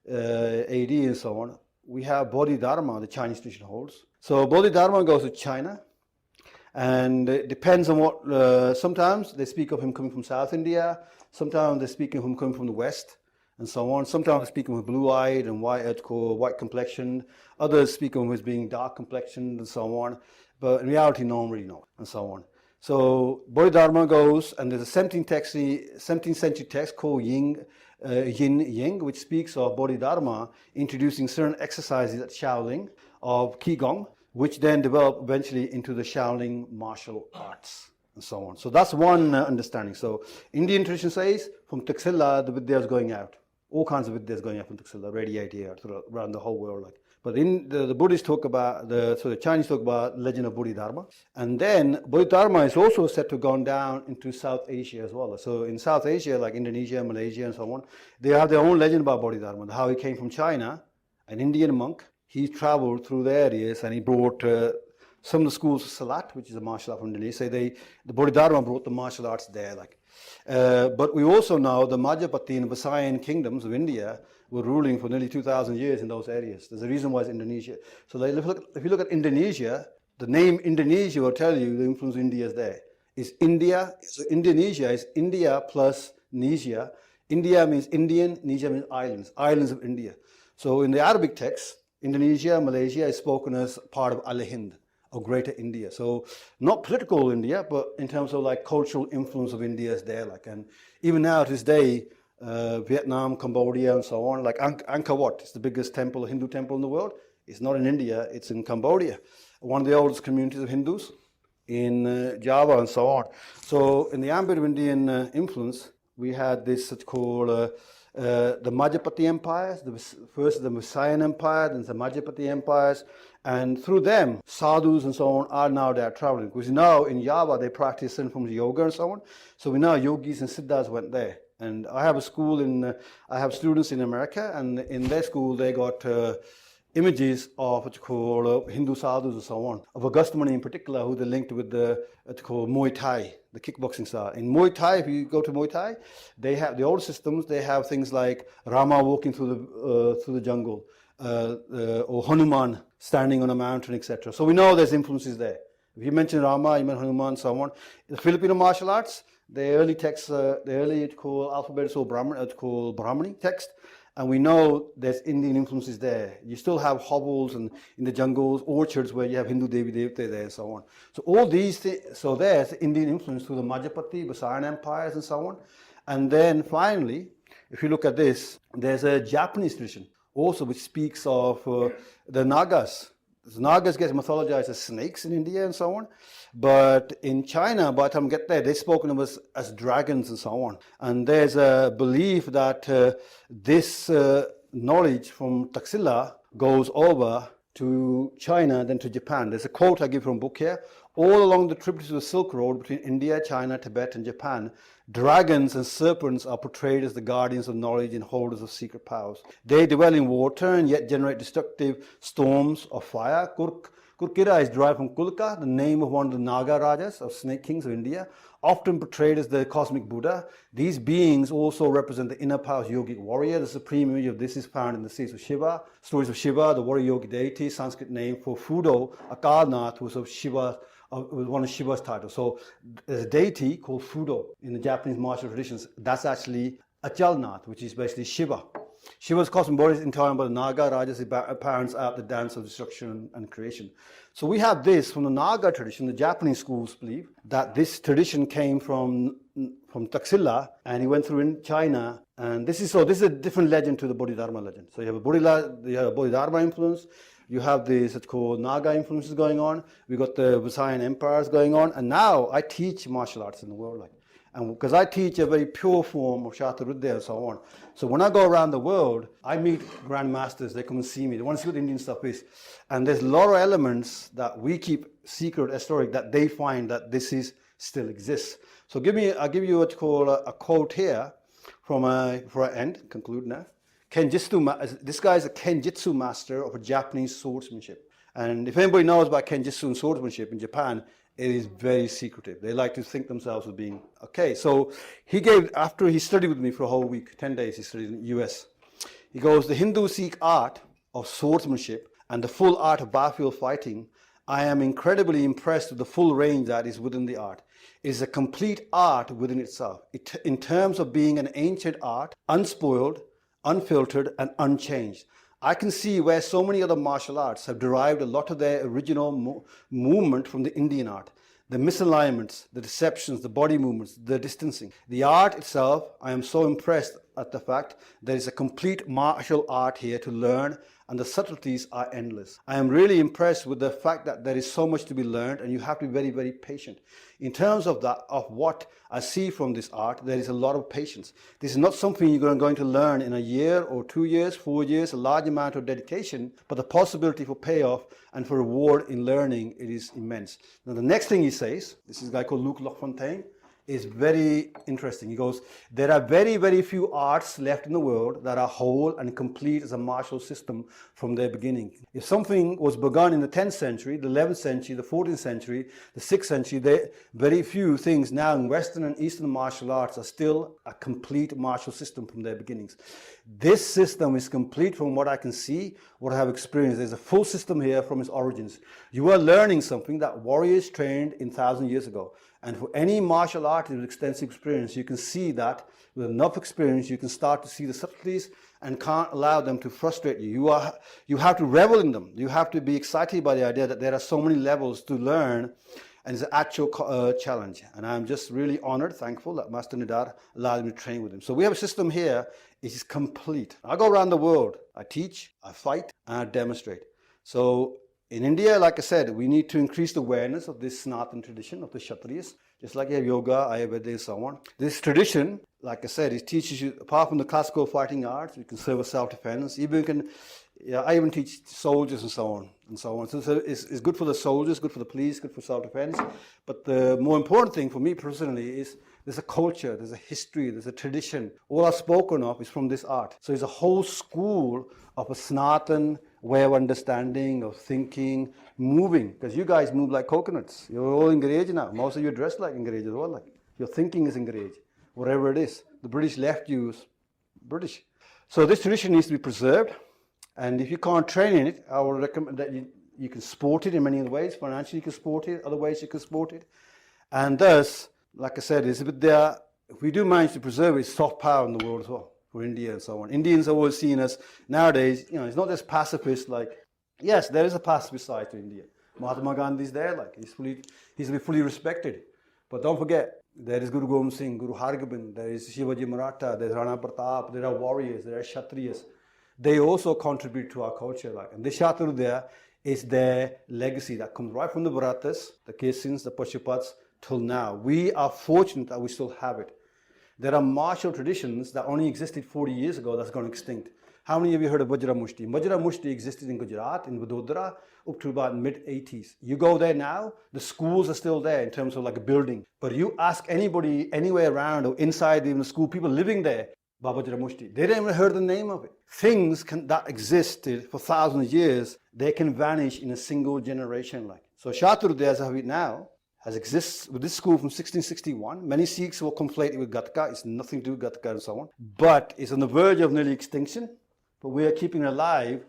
AD and so on, we have Bodhidharma, the Chinese tradition holds. So Bodhidharma goes to China, and it depends on what, sometimes they speak of him coming from South India, sometimes they speak of him coming from the West, and so on. Sometimes they speak of him blue-eyed and white complexioned. Others speak of him as being dark complexioned and so on. But in reality, no one really knows, and so on. So Bodhidharma goes, and there's a 17th century text called Yin Yang, which speaks of Bodhidharma introducing certain exercises at Shaolin of Qigong, which then develop eventually into the Shaolin martial arts and so on. So that's one understanding. So Indian tradition says from Taxila, the Vidya is going out. All kinds of Vidyas going out from Taxila, radiating out around the whole world. But in the Buddhists talk about, the Chinese talk about legend of Bodhidharma. And then Bodhidharma is also said to have gone down into South Asia as well. So in South Asia, like Indonesia, Malaysia, and so on, they have their own legend about Bodhidharma, how he came from China, an Indian monk. He traveled through the areas and he brought some of the schools of Salat, which is a martial art from Indonesia. The Bodhidharma brought the martial arts there. But we also know the Majapahit and Visayan kingdoms of India were ruling for nearly 2,000 years in those areas. There's a reason why it's Indonesia. So if you look at Indonesia, the name Indonesia will tell you the influence of India is there. Is India, so Indonesia is India plus Nesia India means Indian, Indonesia means islands, islands of India. So in the Arabic text, Indonesia, Malaysia is spoken as part of Al-Hind, or Greater India. So not political India, but in terms of like cultural influence of India is there. Like, and even now to this day, Vietnam, Cambodia, and so on, like Angkor Wat is the biggest temple, Hindu temple in the world. It's not in India, it's in Cambodia. One of the oldest communities of Hindus in Java and so on. So in the ambit of Indian influence, we had this called the Majapahit empires, first the Masayan empire, then the Majapahit empires, and through them, sadhus and so on are now there traveling. Because now in Java, they practice certain forms of yoga and so on. So we know yogis and siddhas went there. And I have a school I have students in America, and in their school, they got images of what you call Hindu sadhus and so on, of Augustamani in particular, who they linked with what's called Muay Thai, the kickboxing style. In Muay Thai, if you go to Muay Thai, they have the old systems. They have things like Rama walking through the jungle, or Hanuman standing on a mountain, etc. So we know there's influences there. If you mention Rama, you mention Hanuman, and so on. In the Filipino martial arts, the early texts, the early it's called alphabet, so it's called Brahmani text. And we know there's Indian influences there. You still have hovels and in the jungles, orchards where you have Hindu Devi Devta there and so on. So all these things, so there's Indian influence through the Majapahit, Masayan empires and so on. And then finally, if you look at this, there's a Japanese tradition also which speaks of the Nagas. The Nagas get mythologized as snakes in India and so on. But in China, by the time we get there, they're spoken of as dragons and so on. And there's a belief that this knowledge from Taxila goes over to China, then to Japan. There's a quote I give from a book here. All along the tributaries of the Silk Road between India, China, Tibet, and Japan, dragons and serpents are portrayed as the guardians of knowledge and holders of secret powers. They dwell in water and yet generate destructive storms of fire. Kurkira is derived from Kulka, the name of one of the Naga Rajas or snake kings of India, often portrayed as the cosmic Buddha. These beings also represent the inner powers yogic warrior. The supreme image of this is found in the stories of Shiva, the warrior yogi deity, Sanskrit name for Fudo, Akalnath, was of Shiva, was one of Shiva's titles. So there's a deity called Fudo in the Japanese martial traditions. That's actually Achalnath, which is basically Shiva. Shiva's cosmic body is incarnate by the Naga Rajas, his parents out the dance of destruction and creation. So we have this from the Naga tradition. The Japanese schools believe that this tradition came from Taxila, and he went through in China. And this is a different legend to the Bodhidharma legend. So you have a Bodhidharma influence. You have the so-called Naga influences going on. We got the Masayan empires going on. And now I teach martial arts in the world, and because I teach a very pure form of Shataruddha and so on. So when I go around the world, I meet grandmasters. They come and see me. They want to see what the Indian stuff is. And there's a lot of elements that we keep secret, historic, that they find that this still exists. So I'll give you what's called a quote here before I conclude now. This guy is a Kenjutsu master of a Japanese swordsmanship. And if anybody knows about Kenjutsu and swordsmanship in Japan, it is very secretive. They like to think themselves as being okay. So after he studied with me for a whole week, 10 days, he studied in the US. He goes, the Hindu-Sikh art of swordsmanship and the full art of battlefield fighting, I am incredibly impressed with the full range that is within the art. It is a complete art within itself. In terms of being an ancient art, unspoiled, unfiltered, and unchanged. I can see where so many other martial arts have derived a lot of their original movement from the Indian art. The misalignments, the deceptions, the body movements, the distancing. The art itself, I am so impressed at the fact there is a complete martial art here to learn, and the subtleties are endless. I am really impressed with the fact that there is so much to be learned, and you have to be very, very patient. In terms of what I see from this art, there is a lot of patience. This is not something you're going to learn in a year or 2 years, 4 years, a large amount of dedication, but the possibility for payoff and for reward in learning, it is immense. Now the next thing he says, this is a guy called Luc Lafontaine, is very interesting. He goes, there are very, very few arts left in the world that are whole and complete as a martial system from their beginning. If something was begun in the 10th century, the 11th century, the 14th century, the 6th century, very few things now in Western and Eastern martial arts are still a complete martial system from their beginnings. This system is complete from what I can see, what I have experienced. There's a full system here from its origins. You are learning something that warriors trained in 1,000 years ago. And for any martial artist with extensive experience, you can see that with enough experience, you can start to see the subtleties and can't allow them to frustrate you. You have to revel in them. You have to be excited by the idea that there are so many levels to learn, and it's an actual challenge. And I'm just really honored, thankful that Master Nidar allowed me to train with him. So we have a system here. It is complete. I go around the world. I teach, I fight, and I demonstrate. So in India, like I said, we need to increase the awareness of this Sanatan tradition of the Kshatriyas, just like you have yoga, Ayurveda, and so on. This tradition, like I said, it teaches you, apart from the classical fighting arts, you can serve as self-defense. Even you can, I even teach soldiers and so on and so on. So it's good for the soldiers, good for the police, good for self-defense. But the more important thing for me personally is there's a culture, there's a history, there's a tradition. All I've spoken of is from this art. So it's a whole school of a Sanatan way of understanding, of thinking, moving. Because you guys move like coconuts. You're all Angrez now. Most of you dress like Angrez as well. Like your thinking is Angrez, whatever it is. The British left you British. So this tradition needs to be preserved. And if you can't train in it, I would recommend that you can sport it in many ways. Financially, you can sport it. Other ways, you can sport it. And thus, like I said, if we do manage to preserve it, it's soft power in the world as well, for India and so on. Indians are always seen as, nowadays, it's not just pacifist, like, yes, there is a pacifist side to India. Mahatma Gandhi is there, like, he's to be fully respected. But don't forget, there is Guru Gobind Singh, Guru Hargobind, there is Shivaji Maratha, there's Rana Pratap, there are warriors, there are Kshatriyas. They also contribute to our culture, like, and the Kshatriya is their legacy that comes right from the Bharatas, the Kesins, the Pashupats, till now. We are fortunate that we still have it. There are martial traditions that only existed 40 years ago that's gone extinct. How many of you heard of Vajra Mushti? Vajra Mushti existed in Gujarat, in Vadodara, up to about mid-80s. You go there now, the schools are still there in terms of like a building. But you ask anybody anywhere around or inside even the school, people living there, about Vajra Mushti, they didn't even heard the name of it. Things that existed for thousands of years, they can vanish in a single generation. Like so, Kshatriya, as I have it now, exists with this school from 1661. Many Sikhs will conflate it with Gatka. It's nothing to do with Gatka and so on. But it's on the verge of nearly extinction. But we are keeping it alive,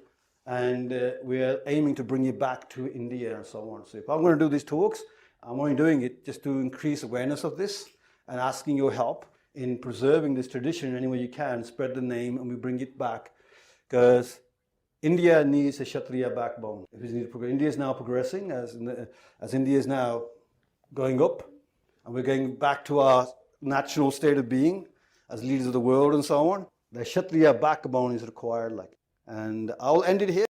and we are aiming to bring it back to India and so on. So if I'm going to do these talks, I'm only doing it just to increase awareness of this and asking your help in preserving this tradition any way you can, spread the name, and we bring it back. Because India needs a Kshatriya backbone. India is now progressing, as India is now going up, and we're going back to our natural state of being as leaders of the world and so on. The Kshatriya backbone is required, like. And I'll end it here.